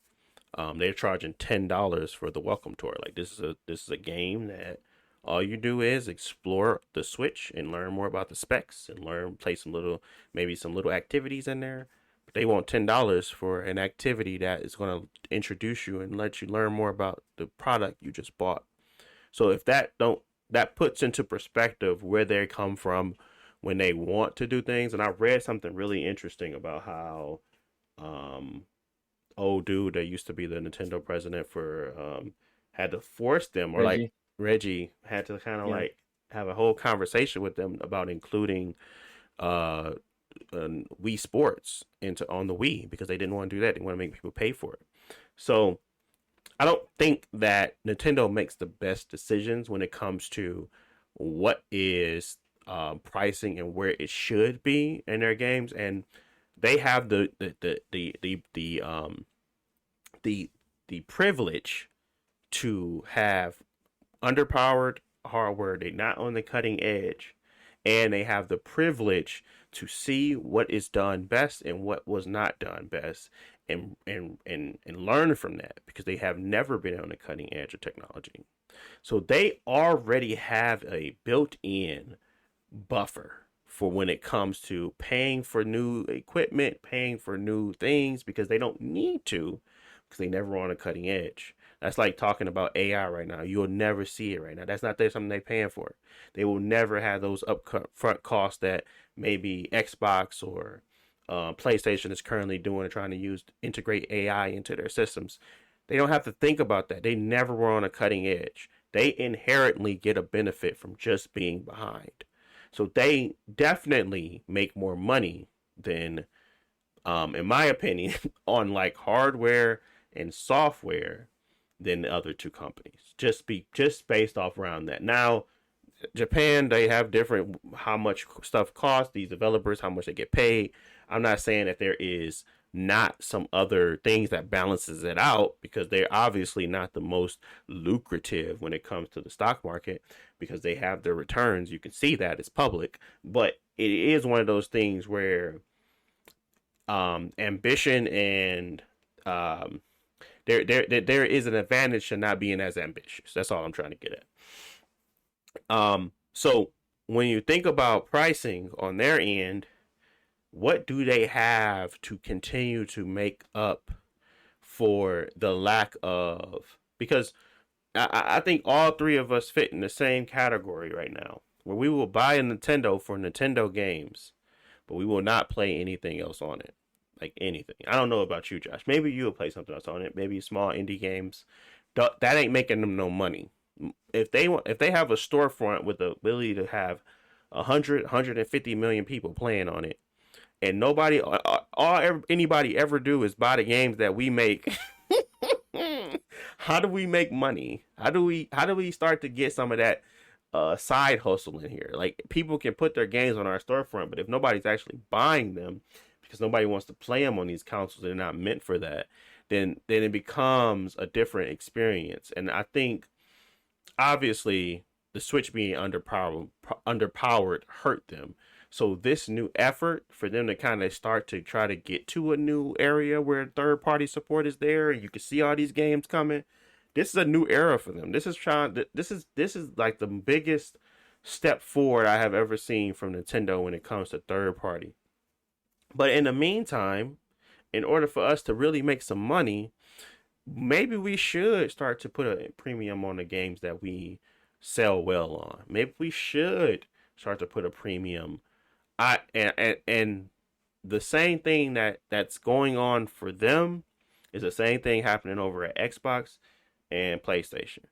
S2: They're charging $10 for the Welcome Tour. Like this is a game that All you do is explore the Switch and learn more about the specs and play maybe some little activities in there. But they want $10 for an activity that is going to introduce you and let you learn more about the product you just bought. So if that puts into perspective where they come from when they want to do things. And I read something really interesting about how um old dude that used to be the Nintendo president for had to force them, or like
S3: Reggie.
S2: Reggie had to kind of
S3: Yeah.
S2: like have a whole conversation with them about including uh Wii Sports into on the Wii because they didn't want to do that. They want to make people pay for it. So I don't think that Nintendo makes the best decisions when it comes to what is pricing and where it should be in their games, and they have the the privilege to have underpowered hardware. They're not on the cutting edge, and they have the privilege to see what is done best and what was not done best, and learn from that because they have never been on the cutting edge of technology. So they already have a built-in buffer for when it comes to paying for new equipment, paying for new things because they don't need to because they never on a cutting edge. That's like talking about AI right now. You'll never see it right now. That's not something they're paying for. They will never have those upfront costs that maybe Xbox or PlayStation is currently doing and trying to integrate AI into their systems. They don't have to think about that. They never were on a cutting edge. They inherently get a benefit from just being behind. So they definitely make more money than, in my opinion, on like hardware and software than the other two companies. Just based off around that. Now, Japan, they have different how much stuff costs, these developers, how much they get paid. I'm not saying that there is not some other things that balances it out because they're obviously not the most lucrative when it comes to the stock market because they have their returns. You can see that it's public, but it is one of those things where ambition and there is an advantage to not being as ambitious. That's all I'm trying to get at. So when you think about pricing on their end, what do they have to continue to make up for the lack of? Because I think all three of us fit in the same category right now, where we will buy a Nintendo for Nintendo games, but we will not play anything else on it. Like anything. I don't know about you, Josh. Maybe you'll play something else on it. Maybe small indie games. That ain't making them no money. If they have a storefront with the ability to have 150 million people playing on it, and nobody, anybody ever do is buy the games that we make. How do we make money? How do we start to get some of that side hustle in here? Like people can put their games on our storefront, but if nobody's actually buying them because nobody wants to play them on these consoles, they're not meant for that. Then it becomes a different experience. And I think obviously the Switch being underpowered hurt them. So this new effort for them to kind of start to try to get to a new area where third party support is there and you can see all these games coming. This is a new era for them. This is like the biggest step forward I have ever seen from Nintendo when it comes to third party. But in the meantime, in order for us to really make some money, maybe we should start to put a premium on the games that we sell well on. Maybe we should start to put a premium. And the same thing that's going on for them is the same thing happening over at Xbox and PlayStation.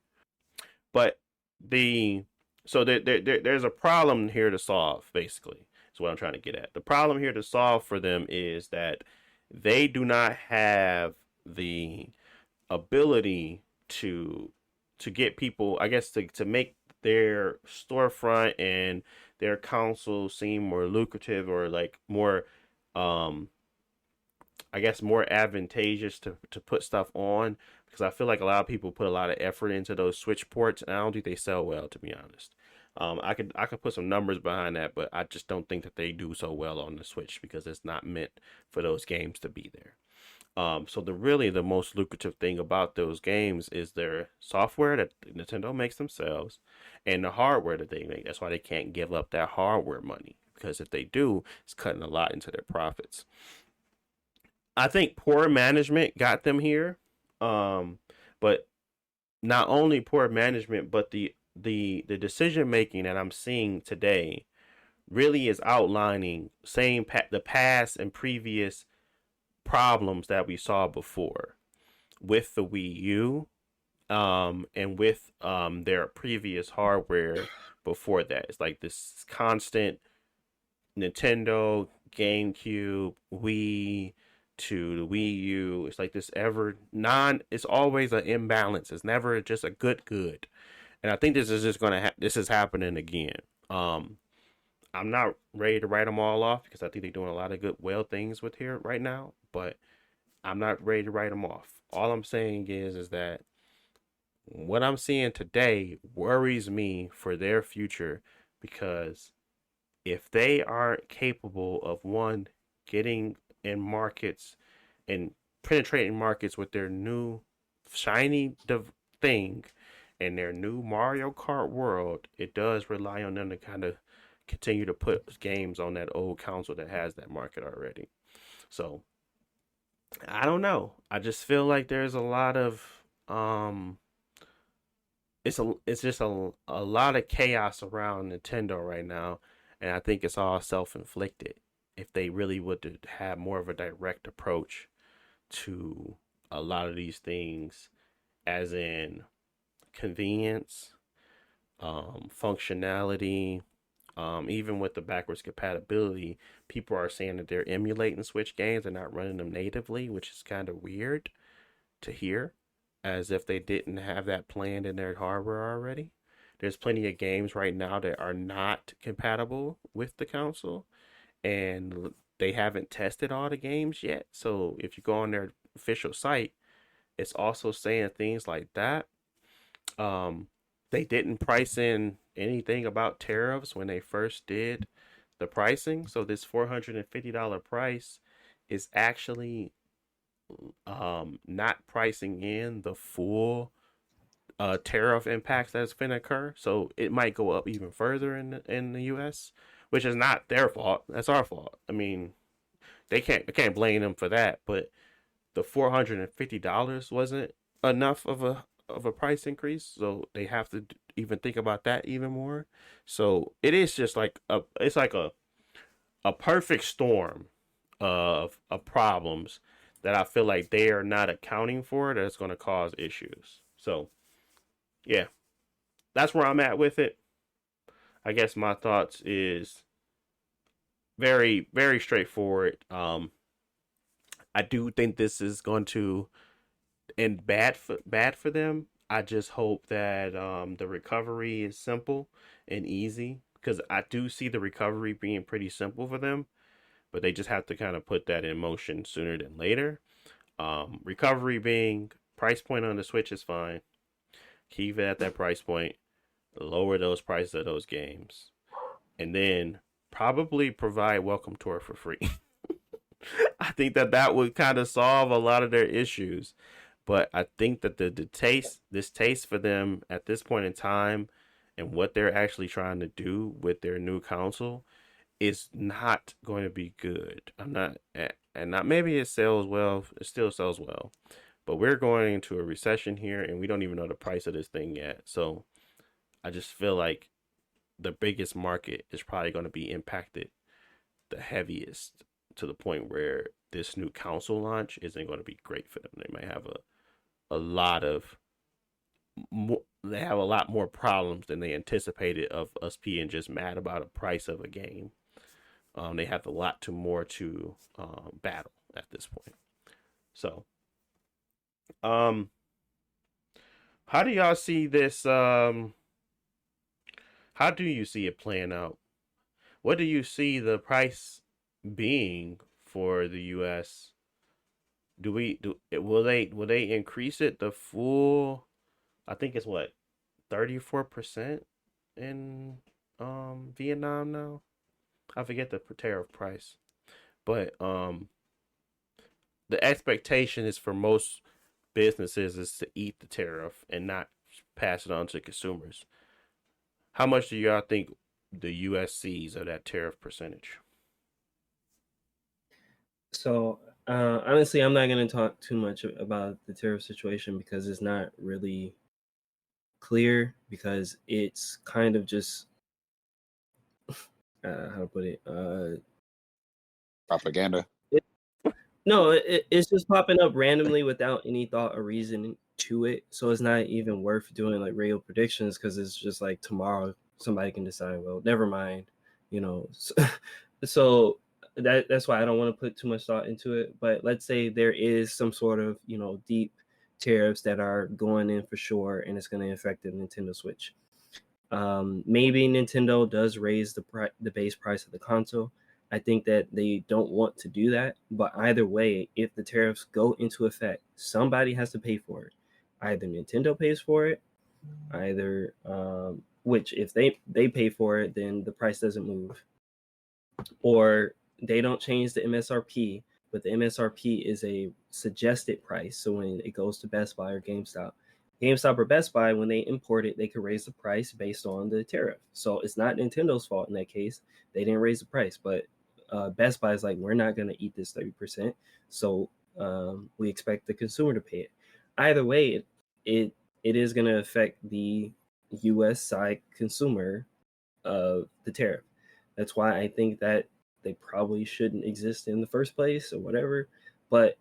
S2: But the so there's a problem here to solve, basically. Is what I'm trying to get at. The problem here to solve for them is that they do not have the ability to get people, I guess, to make their storefront and their console seem more lucrative or like more I guess more advantageous to put stuff on because I feel like a lot of people put a lot of effort into those Switch ports and I don't think they sell well, to be honest. I could put some numbers behind that, but I just don't think that they do so well on the Switch because it's not meant for those games to be there. So the most lucrative thing about those games is their software that Nintendo makes themselves, and the hardware that they make. That's why they can't give up that hardware money, because if they do, it's cutting a lot into their profits. I think poor management got them here, but not only poor management, but the decision making that I'm seeing today really is outlining the past and previous problems that we saw before with the Wii U, and with their previous hardware before that. It's like this constant Nintendo, GameCube, Wii to the Wii U. It's like this it's always an imbalance. It's never just a good. And I think this is just this is happening again. I'm not ready to write them all off because I think they're doing a lot of things with here right now, but I'm not ready to write them off. All I'm saying is that what I'm seeing today worries me for their future, because if they aren't capable of, one, getting in markets and penetrating markets with their new shiny thing and their new Mario Kart world, it does rely on them to kind of continue to put games on that old console that has that market already. So I don't know. I just feel like there's a lot of um it's just a lot of chaos around Nintendo right now, and I think it's all self-inflicted. If they really would have more of a direct approach to a lot of these things, as in convenience, functionality, even with the backwards compatibility, people are saying that they're emulating Switch games and not running them natively, which is kind of weird to hear, as if they didn't have that planned in their hardware already. There's plenty of games right now that are not compatible with the console, and they haven't tested all the games yet. So if you go on their official site, it's also saying things like that. Um, they didn't price in anything about tariffs when they first did the pricing. So this $450 price is actually not pricing in the full tariff impacts that's going to occur. So it might go up even further in the US, which is not their fault. That's our fault. I mean, I can't blame them for that, but the $450 wasn't enough of a price increase, so they have to even think about that even more. So it is just like a perfect storm of problems that I feel like they are not accounting for, that's going to cause issues. So yeah, that's where I'm at with it. I guess my thoughts is very straightforward. I do think this is going to end bad for them. I just hope that the recovery is simple and easy, because I do see the recovery being pretty simple for them, but they just have to kind of put that in motion sooner than later. Recovery being price point on the Switch is fine. Keep it at that price point. Lower those prices of those games, and then probably provide Welcome Tour for free. I think that would kind of solve a lot of their issues. But I think that this taste for them at this point in time, and what they're actually trying to do with their new console, is not going to be good. I'm not, and not maybe it sells well. It still sells well, but we're going into a recession here, and we don't even know the price of this thing yet. So I just feel like the biggest market is probably going to be impacted the heaviest, to the point where this new console launch isn't going to be great for them. They might have a lot of they have a lot more problems than they anticipated of us being just mad about a price of a game. They have a lot more to battle at this point. So, how do y'all see this? How do you see it playing out? What do you see the price being for the U.S.? Will they increase it the full? I think it's what, 34% in Vietnam now. I forget the tariff price, but the expectation is for most businesses is to eat the tariff and not pass it on to consumers. How much do y'all think the U.S. sees of that tariff percentage?
S3: So honestly, I'm not going to talk too much about the tariff situation because it's not really clear, because it's kind of just how to put it.
S4: Propaganda.
S3: No, it's just popping up randomly without any thought or reason to it. So it's not even worth doing like real predictions, because it's just like tomorrow somebody can decide, well, never mind, you know. So that's why I don't want to put too much thought into it. But let's say there is some sort of, deep tariffs that are going in for sure, and it's going to affect the Nintendo Switch. Maybe Nintendo does raise the base price of the console. I think that they don't want to do that, but either way, if the tariffs go into effect, somebody has to pay for it. Either Nintendo pays for it, either which if they pay for it, then the price doesn't move, or they don't change the MSRP, but the MSRP is a suggested price. So when it goes to Best Buy or GameStop or Best Buy, when they import it, they could raise the price based on the tariff. So it's not Nintendo's fault in that case. They didn't raise the price, but Best Buy is like, we're not going to eat this 30%. So we expect the consumer to pay it. Either way, it is going to affect the US side consumer of the tariff. That's why I think that they probably shouldn't exist in the first place or whatever. But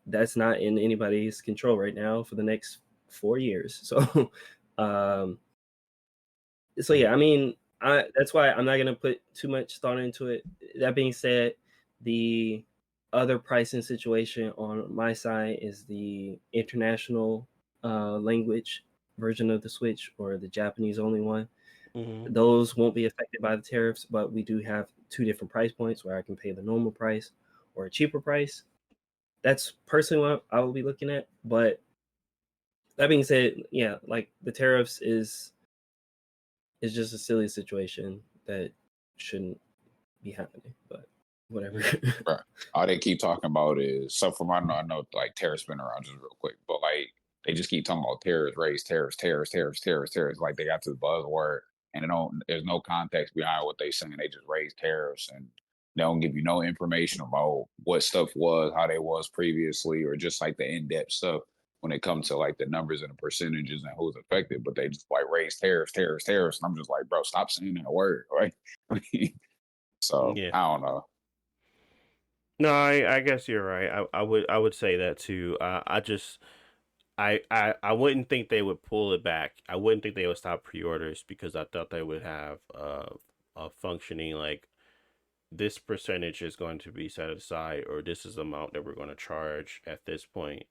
S3: that's not in anybody's control right now for the next 4 years. So, um, yeah, I mean, that's why I'm not gonna put too much thought into it. That being said, the other pricing situation on my side is the international language version of the Switch, or the Japanese only one.
S2: Mm-hmm.
S3: Those won't be affected by the tariffs, but we do have two different price points where I can pay the normal price or a cheaper price. That's personally what I will be looking at. But that being said, yeah, like the tariffs is just a silly situation that shouldn't be happening. But whatever.
S4: Right. All they keep talking about is, so from I know like tariffs been around, just real quick, but like they just keep talking about tariffs, raise tariffs, tariffs, tariffs, tariffs, tariffs. Like they got to the buzzword, and there's no context behind what they saying. They just raise tariffs, and they don't give you no information about what stuff was, how they was previously, or just like the in-depth stuff when it comes to like the numbers and the percentages and who's affected. But they just like raise tariffs, tariffs, tariffs, and I'm just like, bro, stop saying that word, right? So
S2: Yeah.
S4: I don't know.
S2: No, I guess you're right. I would say that too. I just I wouldn't think they would pull it back. I wouldn't think they would stop pre-orders, because I thought they would have a functioning like, this percentage is going to be set aside, or this is the amount that we're going to charge at this point,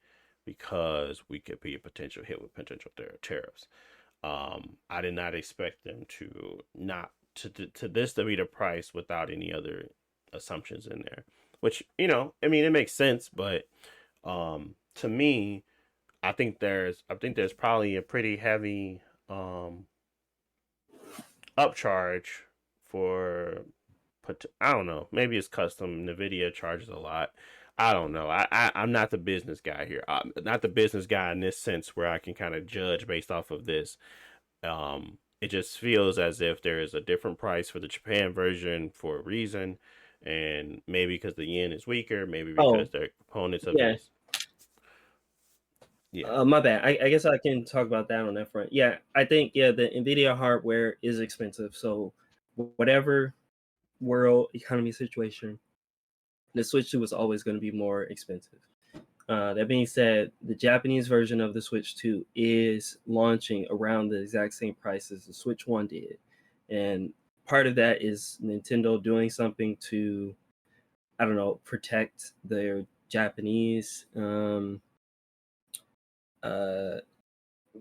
S2: because we could be a potential hit with potential tariffs. I did not expect them to not to this to be the price without any other assumptions in there. Which, I mean, it makes sense, but to me, I think there's probably a pretty heavy upcharge for, I don't know, maybe it's custom. Nvidia charges a lot. I don't know. I'm not the business guy here. I'm not the business guy in this sense where I can kind of judge based off of this. It just feels as if there is a different price for the Japan version for a reason, and maybe because the yen is weaker, maybe
S3: Oh,
S2: because they're components of
S3: yeah.
S2: this. Yeah.
S3: My bad. I guess I can talk about that on that front. Yeah, I think, yeah, the Nvidia hardware is expensive. So whatever world economy situation, the Switch 2 was always going to be more expensive. That being said, the Japanese version of the Switch 2 is launching around the exact same price as the Switch 1 did. And part of that is Nintendo doing something to, I don't know, protect their Japanese uh,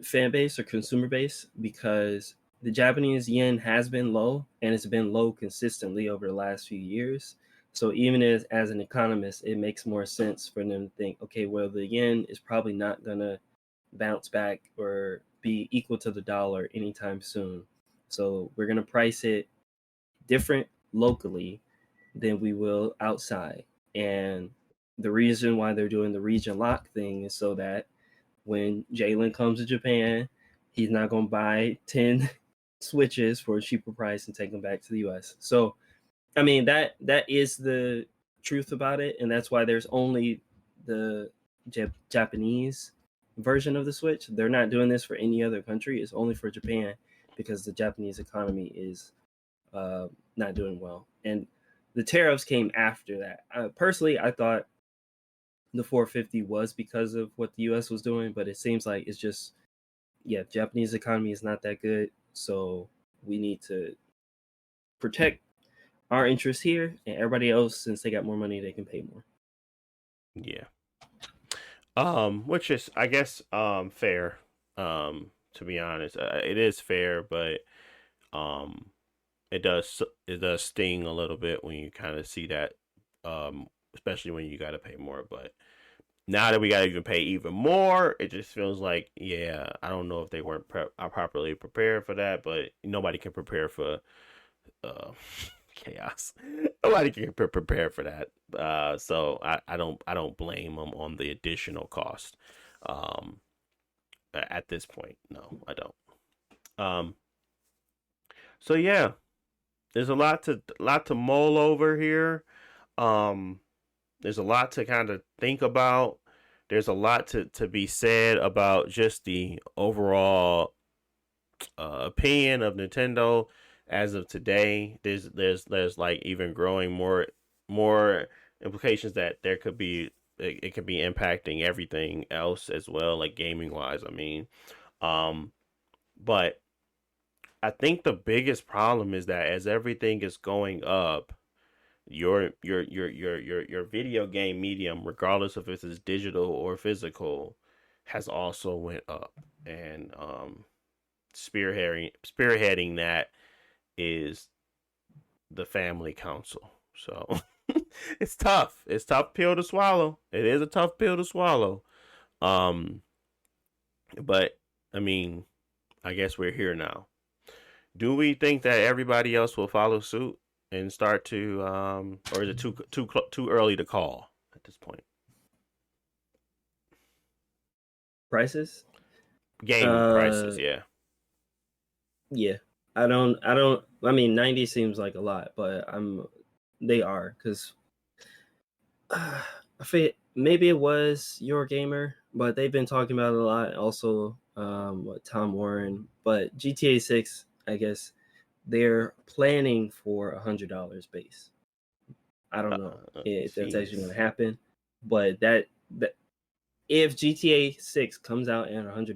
S3: fan base or consumer base, because the Japanese yen has been low, and it's been low consistently over the last few years. So even as an economist, it makes more sense for them to think, okay, well, the yen is probably not going to bounce back or be equal to the dollar anytime soon. So we're going to price it different locally than we will outside. And the reason why they're doing the region lock thing is so that when Jalen comes to Japan, he's not going to buy 10 Switches for a cheaper price and take them back to the US. So, I mean, that is the truth about it. And that's why there's only the Japanese version of the Switch. They're not doing this for any other country. It's only for Japan because the Japanese economy is not doing well. And the tariffs came after that. Personally, I thought the 450 was because of what the US was doing, but it seems like it's just, Japanese economy is not that good. So we need to protect our interests here, and everybody else, since they got more money, they can pay more.
S2: Yeah. Which is, I guess, fair. To be honest, it is fair, but it does sting a little bit when you kind of see that, especially when you got to pay more. But now that we got to even pay even more, it just feels like, I don't know if they weren't properly prepared for that, but nobody can prepare for chaos. Nobody can prepare for that. So I don't blame them on the additional cost. At this point, no, I don't. So yeah, there's a lot to mull over here. There's a lot to kind of think about. There's a lot to be said about just the overall opinion of Nintendo as of today. There's like even growing more implications that there could be, it could be impacting everything else as well, like gaming wise. I mean, but I think the biggest problem is that as everything is going up, your video game medium, regardless of if it's digital or physical, has also went up. And spearheading that is the family council. So it's tough. It's a tough pill to swallow. It is a tough pill to swallow. But I mean, I guess we're here now. Do we think that everybody else will follow suit and start to, or is it too early to call at this point?
S3: Prices?
S2: Gaming prices, yeah.
S3: Yeah. I mean, 90 seems like a lot, but they are, because I forget, maybe it was Your Gamer, but they've been talking about it a lot. Also, Tom Warren, but GTA 6, I guess they're planning for $100 base. I don't know if that's actually going to happen, but that if GTA 6 comes out at $100,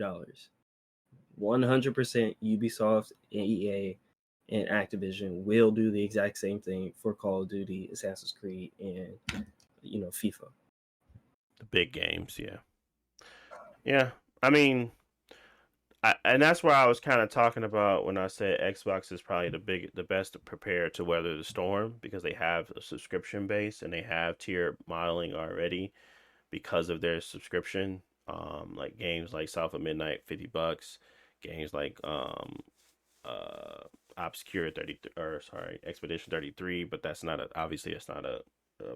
S3: 100% Ubisoft and EA and Activision will do the exact same thing for Call of Duty, Assassin's Creed, and FIFA.
S2: The big games, yeah. Yeah, I mean, and that's where I was kind of talking about when I said Xbox is probably the best to prepare to weather the storm, because they have a subscription base and they have tier modeling already because of their subscription. Like games like South of Midnight, $50. Games like Obscure 30, or sorry, Expedition 33, but obviously it's not a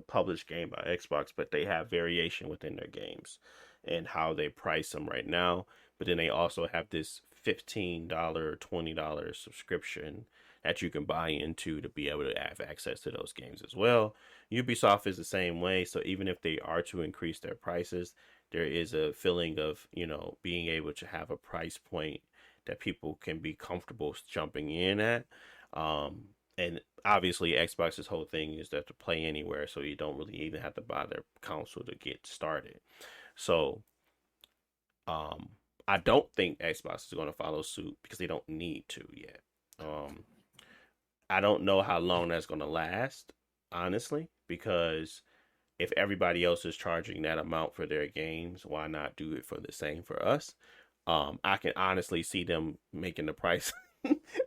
S2: published game by Xbox, but they have variation within their games and how they price them right now. But then they also have this $15, $20 subscription that you can buy into to be able to have access to those games as well. Ubisoft is the same way. So even if they are to increase their prices, there is a feeling of, being able to have a price point that people can be comfortable jumping in at. And obviously Xbox's whole thing is that to play anywhere, so you don't really even have to buy their console to get started. So I don't think Xbox is going to follow suit because they don't need to yet. I don't know how long that's going to last, honestly, because if everybody else is charging that amount for their games, why not do it for the same for us? I can honestly see them making the price,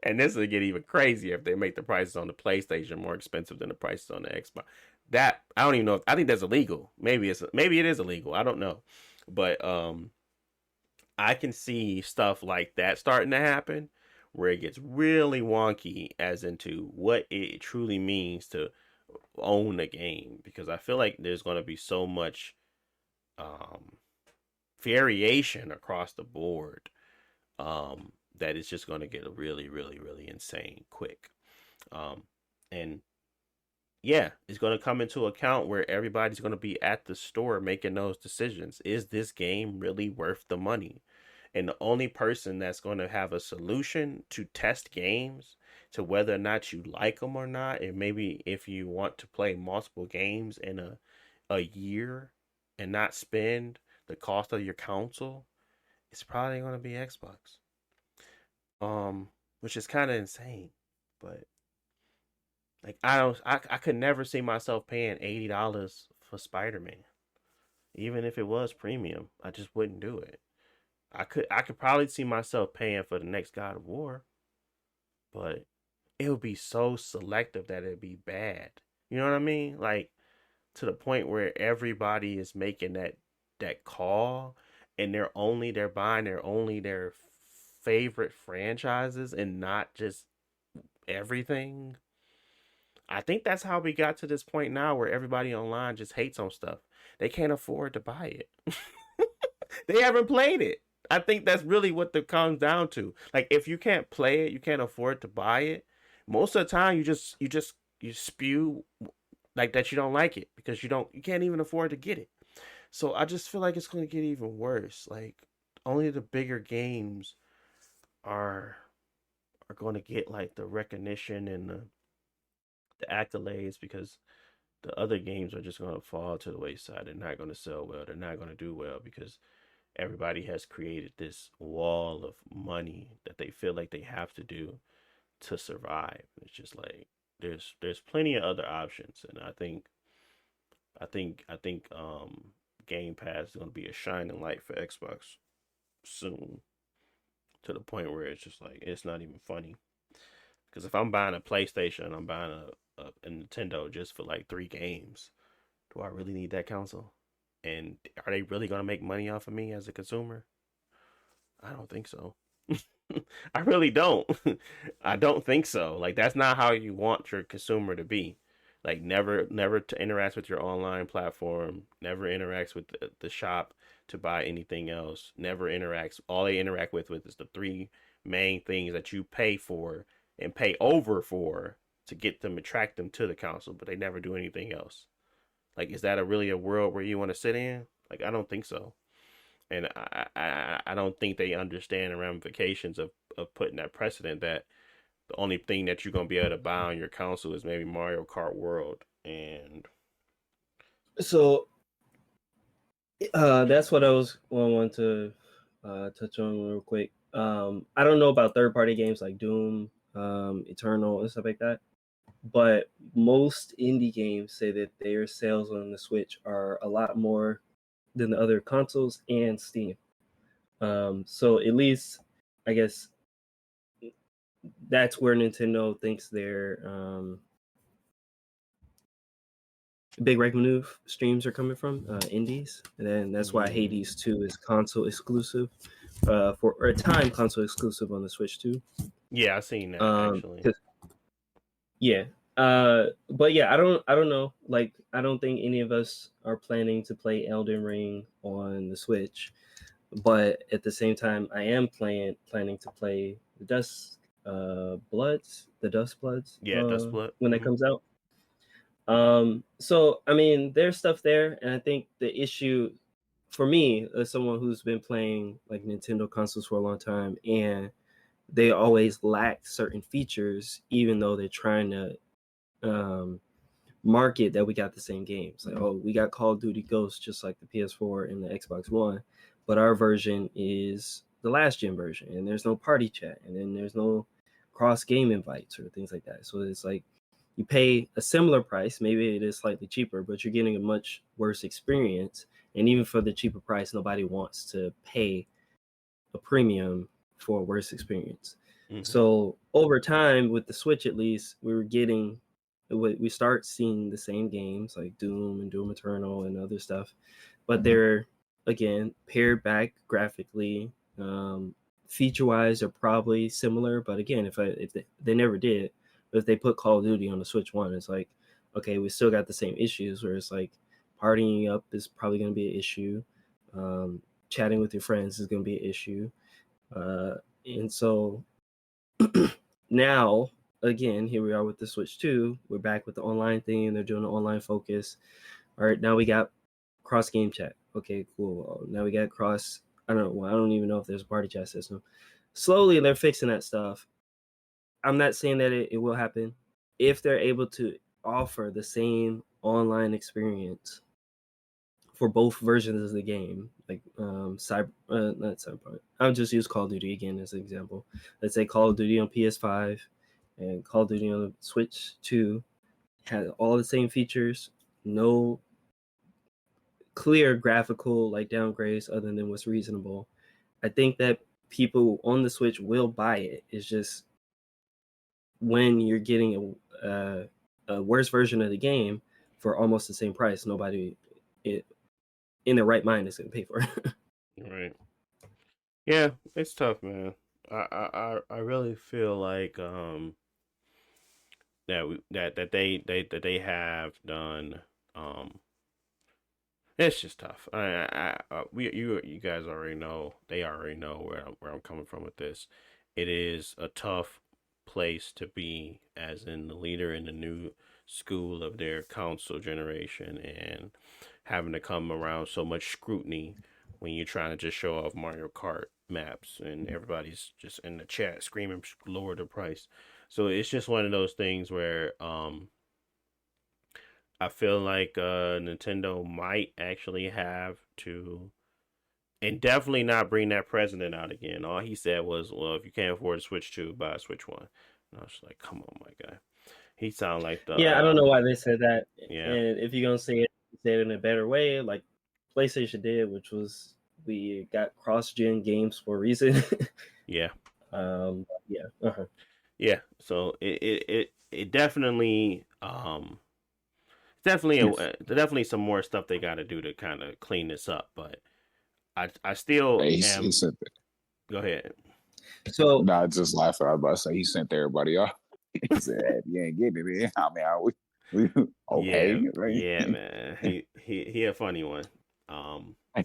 S2: and this will get even crazier if they make the prices on the PlayStation more expensive than the prices on the Xbox. That I don't even know. I think that's illegal. Maybe it is illegal. I don't know, but I can see stuff like that starting to happen, where it gets really wonky as into what it truly means to own a game, because I feel like there's going to be so much variation across the board that it's just going to get really, really, really insane quick. And yeah, it's going to come into account where everybody's going to be at the store making those decisions. Is this game really worth the money? And the only person that's going to have a solution to test games to whether or not you like them or not, and maybe if you want to play multiple games in a year and not spend the cost of your console, it's probably going to be Xbox. Which is kind of insane, but like I could never see myself paying $80 for Spider-Man, even if it was premium. I just wouldn't do it. I could probably see myself paying for the next God of War, but it would be so selective that it'd be bad. You know what I mean? Like, to the point where everybody is making that call, and they're buying their favorite franchises and not just everything. I think that's how we got to this point now where everybody online just hates on stuff. They can't afford to buy it. They haven't played it. I think that's really what it comes down to. Like, if you can't play it, you can't afford to buy it. Most of the time, you spew like that you don't like it because you can't even afford to get it. So I just feel like it's going to get even worse. Like, only the bigger games are going to get like the recognition and the accolades, because the other games are just going to fall to the wayside. They're not going to sell well. They're not going to do well because everybody has created this wall of money that they feel like they have to do to survive. It's just like there's plenty of other options, and I think Game Pass is going to be a shining light for Xbox soon, to the point where it's just like it's not even funny. Because if I'm buying a PlayStation, I'm buying a Nintendo just for like 3 games. Do I really need that console? And are they really gonna make money off of me as a consumer? I don't think so. I really don't. I don't think so. Like, that's not how you want your consumer to be. Like, never to interact with your online platform. Never interacts with the shop to buy anything else. Never interacts. All they interact with is the 3 main things that you pay for and pay over for to get them, attract them to the console. But they never do anything else. Like, is that really a world where you want to sit in? Like, I don't think so. And I don't think they understand the ramifications of putting that precedent that the only thing that you're going to be able to buy on your console is maybe Mario Kart World. And
S3: So that's what I wanted to touch on real quick. I don't know about third-party games like Doom, Eternal, and stuff like that, but most indie games say that their sales on the Switch are a lot more than the other consoles and Steam. So at least, I guess, that's where Nintendo thinks their big revenue streams are coming from, indies, and then that's why Hades 2 is console exclusive, for a time console exclusive on the Switch too.
S2: yeah, I've seen that actually.
S3: Yeah, but yeah, I don't know. Like, I don't think any of us are planning to play Elden Ring on the Switch, but at the same time, I am planning to play the Dust Bloods,
S2: Yeah, Dustblood.
S3: when that comes out. So I mean, there's stuff there, and I think the issue for me, as someone who's been playing like Nintendo consoles for a long time, and they always lack certain features, even though they're trying to market that we got the same games. Like, oh, we got Call of Duty Ghosts just like the PS4 and the Xbox One, but our version is the last gen version, and there's no party chat, and then there's no cross game invites or things like that. So it's like you pay a similar price, maybe it is slightly cheaper, but you're getting a much worse experience. And even for the cheaper price, nobody wants to pay a premium for a worse experience.
S2: Mm-hmm.
S3: So over time, with the Switch at least, we start seeing the same games like Doom and Doom Eternal and other stuff, but they're, again, pared back graphically. Feature wise, are probably similar, but again, if they never did, but if they put Call of Duty on the Switch 1, it's like, okay, we still got the same issues where it's like partying up is probably going to be an issue. Chatting with your friends is going to be an issue. And so now, again, here we are with the Switch 2. We're back with the online thing, and they're doing the online focus. All right, now we got cross game chat. Okay, cool. Now we got cross. I don't even know if there's a party chat system. Slowly, they're fixing that stuff. I'm not saying that it will happen. If they're able to offer the same online experience for both versions of the game, like not Cyberpunk. I'll just use Call of Duty again as an example. Let's say Call of Duty on PS5 and Call of Duty on the Switch 2 had all the same features, no clear graphical like downgrades other than what's reasonable. I think that people on the Switch will buy it. It's just when you're getting a worse version of the game for almost the same price, nobody in their right mind is going to pay for it.
S2: Right. Yeah, it's tough, man. I really feel like that they have done it's just tough. You guys already know. They already know where I'm coming from with this. It is a tough place to be as in the leader in the new school of their console generation and having to come around so much scrutiny when you're trying to just show off Mario Kart maps and everybody's just in the chat screaming lower the price. So it's just one of those things where I feel like Nintendo might actually have to, and definitely not bring that president out again. All he said was, "Well, if you can't afford a Switch 2, buy a Switch 1." And I was like, "Come on, my guy." He sound like the
S3: Yeah, I don't know why they said that.
S2: yeah,
S3: And if you're gonna say it in a better way, like PlayStation did, which was we got cross-gen games for a reason.
S2: yeah,
S3: Yeah.
S2: yeah. So it definitely definitely definitely some more stuff they got to do to kind of clean this up. But I still
S4: Hey, he
S2: am.
S4: sent.
S2: Go ahead.
S3: So
S4: Nah, just laughing. I was about to say he sent everybody off. He said, hey, "If you ain't getting it in, I mean, we
S2: Yeah,
S4: okay." Right?
S2: yeah, man. He a funny one.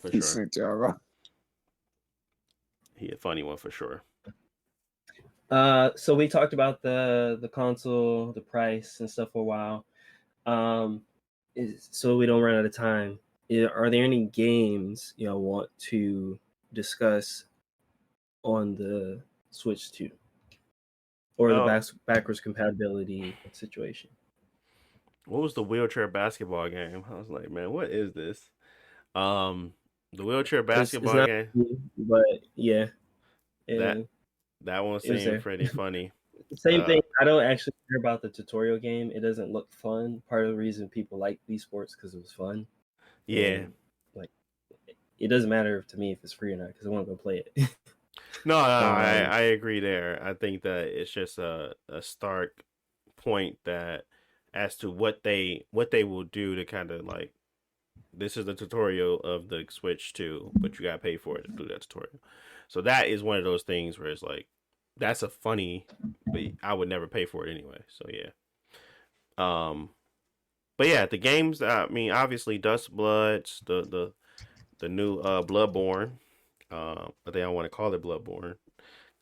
S2: For
S4: He
S2: sure.
S4: sent y'all off.
S2: He a funny one for sure.
S3: so we talked about the console, the price and stuff for a while. So we don't run out of time. Are there any games want to discuss on the Switch 2 or the
S2: Oh,
S3: backwards compatibility situation?
S2: what was the wheelchair basketball game? I was like, man, what is this? Um, the wheelchair
S3: It's
S2: basketball
S3: not,
S2: game.
S3: but yeah,
S2: That
S3: it,
S2: that one
S3: it was
S2: seemed
S3: there.
S2: pretty funny.
S3: Same
S2: Uh,
S3: thing. I don't actually care about the tutorial game. It doesn't look fun. Part of the reason people like Wii Sports because it was fun,
S2: yeah.
S3: and like it doesn't matter to me if it's free or not because I want to go play it.
S2: No,
S3: um,
S2: I agree there. I think that it's just a stark point that as to what they will do to kind of like this is the tutorial of the Switch 2, but you gotta pay for it to do that tutorial. So that is one of those things where it's like that's a funny, but I would never pay for it anyway. So yeah. But yeah, the games. I mean, obviously, Dust Bloods, the new Bloodborne. But they don't want to call it Bloodborne.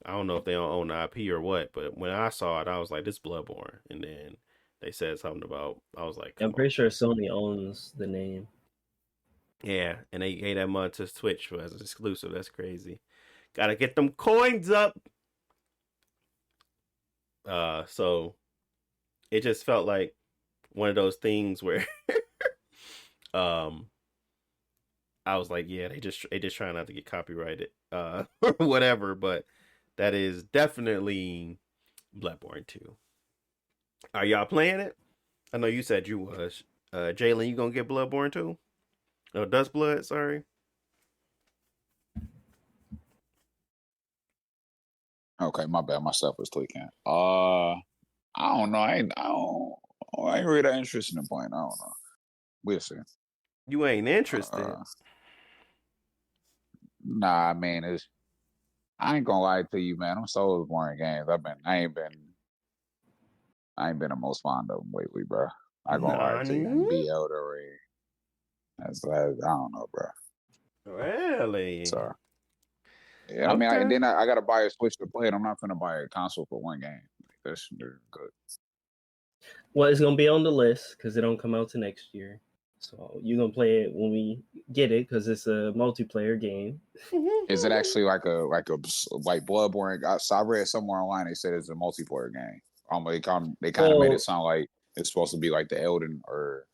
S2: I don't know if they don't own the IP or what. But when I saw it, I was like, "This is Bloodborne," and then they said something about. I was like,
S3: I'm
S2: "Come on."
S3: pretty sure Sony owns the name.
S2: Yeah, and they gave that month to Twitch as an exclusive. That's crazy. Gotta get them coins up. So it just felt like one of those things where, um, I was like, yeah, they just trying not to get copyrighted, or whatever. But that is definitely Bloodborne 2. Are y'all playing it? I know you said you was. Jalen, you gonna get Bloodborne 2? Oh, Dust Blood, sorry.
S4: Okay, my bad. My stuff was tweaking. I don't know. I ain't really that interested in playing. I don't know. We'll see.
S2: You ain't interested.
S4: Uh, nah, I mean, I ain't gonna lie to you, man. I'm so boring games. I ain't been the most fond of them lately, bro. Not gonna lie to you. And
S2: Nani?
S4: be Elden Ring. I don't know, bro.
S2: Really?
S4: So yeah, I mean,
S2: Okay.
S4: I gotta buy a Switch to play it. I'm not gonna buy a console for one game. Like, that's good.
S3: Well, it's gonna be on the list because it don't come out to next year. So you're gonna play it when we get it because it's a multiplayer game.
S4: Is it actually like Bloodborne? So I read somewhere online they said it's a multiplayer game. They kind of made it
S3: Well,
S4: sound like it's supposed to be like the Elden or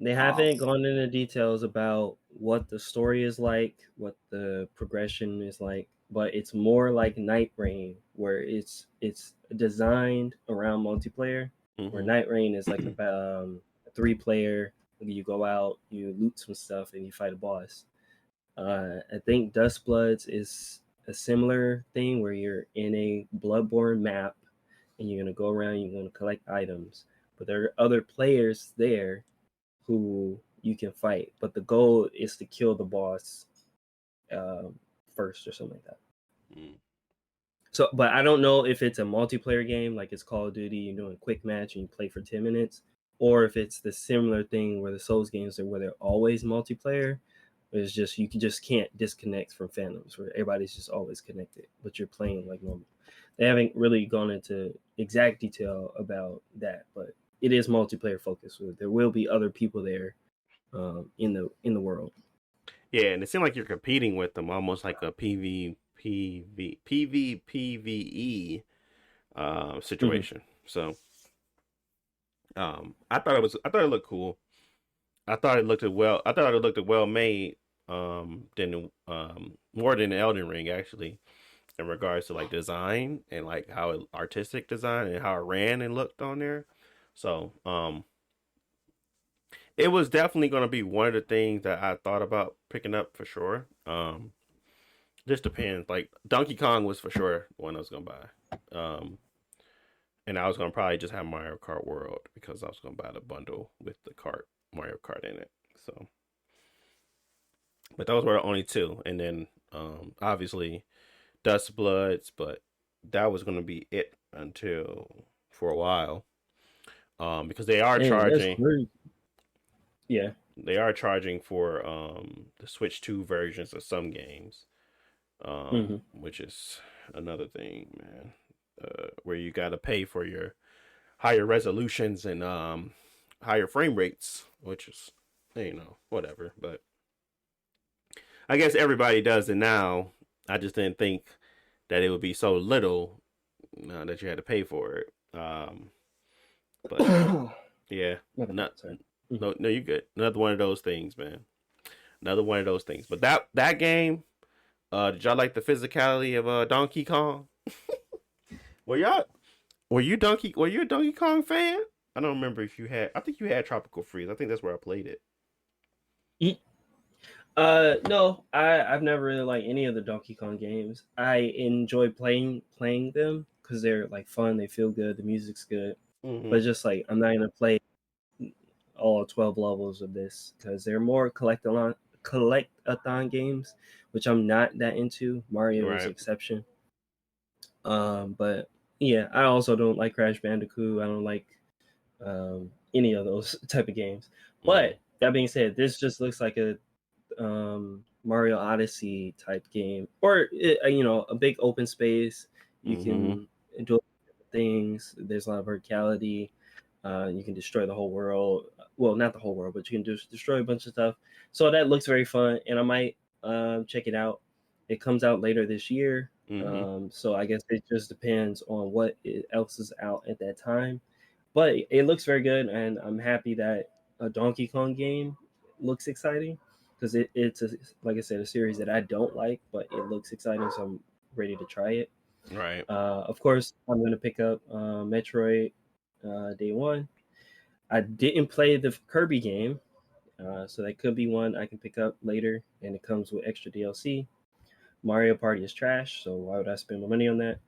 S3: they
S4: um.
S3: haven't gone into details about what the story is like, what the progression is like, but it's more like Night Rain, where it's designed around multiplayer. Where Night Rain is like a 3-player. You go out, you loot some stuff, and you fight a boss. I think Dust Bloods is a similar thing where you're in a Bloodborne map and you're gonna go around, you're gonna collect items, but there are other players there who you can fight. But the goal is to kill the boss first or something like that.
S2: Mm.
S3: So, but I don't know if it's a multiplayer game like it's Call of Duty. You're doing a quick match and you play for 10 minutes, or if it's the similar thing where the Souls games are where they're always multiplayer. It's just just can't disconnect from fandoms where everybody's just always connected, but you're playing like normal. They haven't really gone into exact detail about that, but it is multiplayer focused. So there will be other people there in the world.
S2: Yeah, and it seemed like you're competing with them, almost like a PvPvE
S3: Mm-hmm.
S2: situation. So, I thought it looked cool. I thought it looked well. I thought it looked well made. Than more than Elden Ring actually, in regards to like design and like how artistic design and how it ran and looked on there. So, it was definitely going to be one of the things that I thought about picking up for sure. Just depends. Like Donkey Kong was for sure one I was gonna buy. And I was gonna probably just have Mario Kart World because I was gonna buy the bundle with the cart Mario Kart in it. So, but those were the only two, and then obviously Dust Bloods, but that was gonna be it until for a while. Because they are
S3: And that's
S2: charging.
S3: very yeah.
S2: They are charging for the Switch 2 versions of some games,
S3: Mm-hmm.
S2: which is another thing, man. Where you got to pay for your higher resolutions and higher frame rates, which is whatever. But I guess everybody does it now. I just didn't think that it would be so little that you had to pay for it. But yeah, not
S3: Sorry. Mm-hmm.
S2: no, you good. Another one of those things, man. Another one of those things. But that game, did y'all like the physicality of Donkey Kong? Were y'all were you a Donkey Kong fan? I don't remember if you had. I think you had Tropical Freeze. I think that's where I played it.
S3: No, I've never really liked any of the Donkey Kong games. I enjoy playing them because they're like fun. They feel good. The music's good.
S2: Mm-hmm.
S3: But just like I'm not gonna play all 12 levels of this because they're more collectathon games, which I'm not that into. Mario is the
S2: Right.
S3: exception. But yeah, I also don't like Crash Bandicoot. I don't like any of those type of games.
S2: Mm.
S3: But that being said, this just looks like a Mario Odyssey type game, or a big open space. You
S2: Mm-hmm.
S3: can do things. There's a lot of verticality. You can destroy the whole world. Well, not the whole world, but you can just destroy a bunch of stuff. So that looks very fun, and I might check it out. It comes out later this year,
S2: Mm-hmm.
S3: so I guess it just depends on what else is out at that time. But it looks very good, and I'm happy that a Donkey Kong game looks exciting because it's like I said, a series that I don't like, but it looks exciting, so I'm ready to try it.
S2: Right.
S3: Of course, I'm going to pick up Metroid Day One. I didn't play the Kirby game, so that could be one I can pick up later, and it comes with extra DLC. Mario Party is trash, so why would I spend my money on that?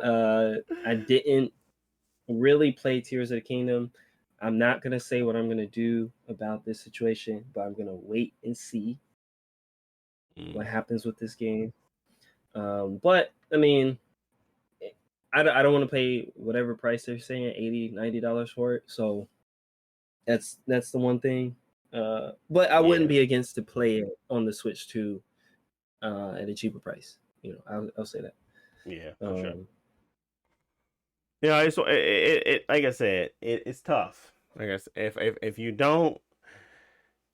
S3: I didn't really play Tears of the Kingdom. I'm not gonna say what I'm gonna do about this situation, but I'm gonna wait and see what happens with this game. But I mean, I don't want to pay whatever price they're saying, $80-$90 for it. So that's the one thing. But I wouldn't be against to play it on the Switch 2 at a cheaper price. I'll say that.
S2: Yeah, for sure. Yeah, it like I said, it's tough. Like I said, if you don't,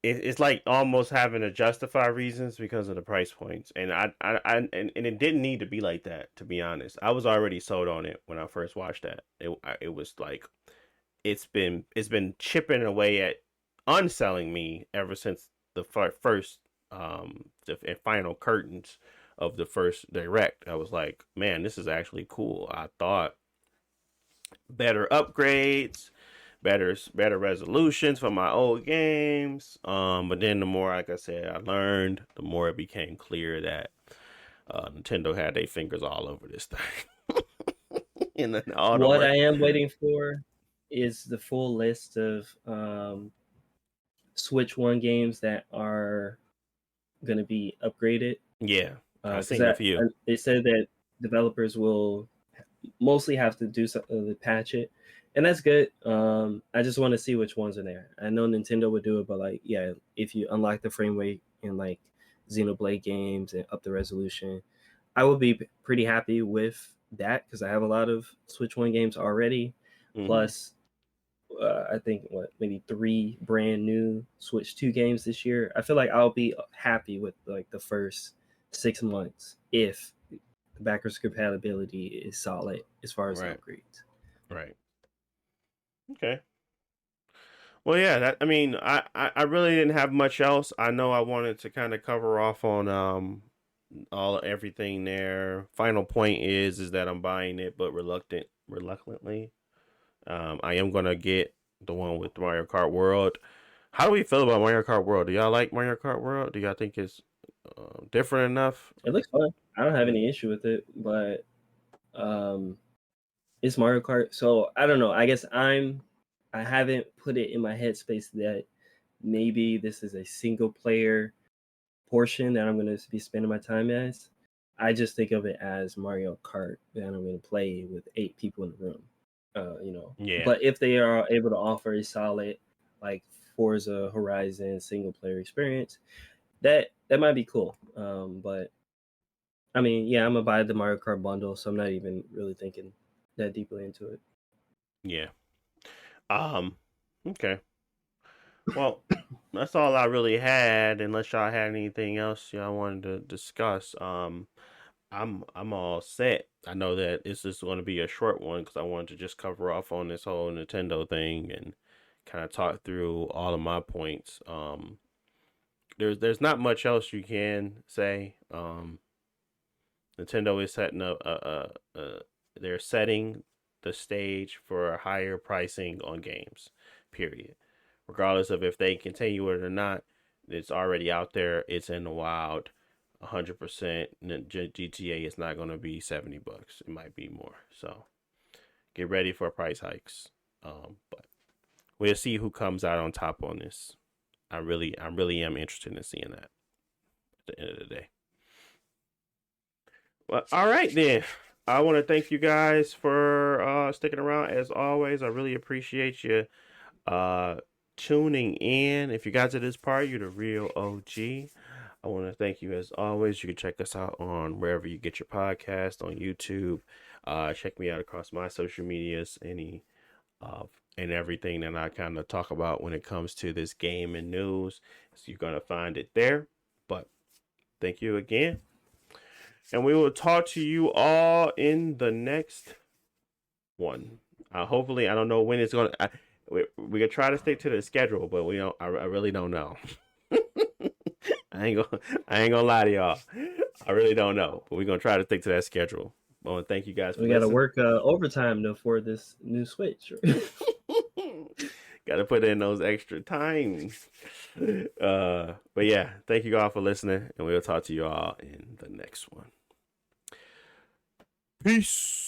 S2: it's like almost having to justify reasons because of the price points, and and it didn't need to be like that, to be honest. I was already sold on it when I first watched that. It was like it's been chipping away at unselling me ever since the first the final curtains of the first direct. I was like, man, this is actually cool. I thought better upgrades, better resolutions for my old games. But then the more, like I said, I learned, the more it became clear that Nintendo had their fingers all over this thing. And then
S3: what I am waiting for is the full list of Switch 1 games that are going to be upgraded.
S2: Yeah, I've seen a few.
S3: They said that developers will mostly have to do something to patch it, and that's good. I just want to see which ones are there. I know Nintendo would do it, but like, yeah, if you unlock the frame rate in like Xenoblade games and up the resolution, I would be pretty happy with that because I have a lot of Switch 1 games already. Mm-hmm. Plus, I think maybe 3 brand new Switch 2 games this year. I feel like I'll be happy with like the first 6 months if the backwards compatibility is solid as far as upgrades.
S2: Right. Okay. Well, yeah. I really didn't have much else. I know I wanted to kind of cover off on everything there. Final point is that I'm buying it, but reluctantly. I am gonna get the one with Mario Kart World. How do we feel about Mario Kart World? Do y'all like Mario Kart World? Do y'all think it's different enough?
S3: It looks fun. I don't have any issue with it, but it's Mario Kart, so I don't know. I guess I haven't put it in my headspace that maybe this is a single player portion that I'm going to be spending my time as. I just think of it as Mario Kart that I'm going to play with 8 people in the room.
S2: Yeah.
S3: But if they are able to offer a solid like Forza Horizon single player experience, that might be cool. But I mean, yeah, I'm gonna buy the Mario Kart bundle, so I'm not even really thinking that deeply into it.
S2: Yeah. Okay. Well, that's all I really had. Unless y'all had anything else y'all wanted to discuss. I'm all set. I know that this is going to be a short one because I wanted to just cover off on this whole Nintendo thing and kind of talk through all of my points. There's not much else you can say. Nintendo is setting up they're setting the stage for higher pricing on games. Period. Regardless of if they continue it or not, it's already out there. It's in the wild. 100%. GTA is not going to be $70. It might be more. So get ready for price hikes. But we'll see who comes out on top on this. I really am interested in seeing that at the end of the day. Well, all right then. I want to thank you guys for sticking around as always. I really appreciate you tuning in. If you got to this part, you're the real OG. I want to thank you as always. You can check us out on wherever you get your podcast, on YouTube. Check me out across my social medias, and everything that I kind of talk about when it comes to this game and news. So you're going to find it there. But thank you again. And we will talk to you all in the next one. Hopefully, I don't know when it's going to... We can try to stick to the schedule, but we don't. I really don't know. I ain't gonna lie to y'all. I really don't know, but we're gonna try to stick to that schedule. Well, thank you guys.
S3: We gotta work overtime though for this new Switch.
S2: Gotta put in those extra times. But yeah, thank you all for listening, and we'll talk to you all in the next one. Peace.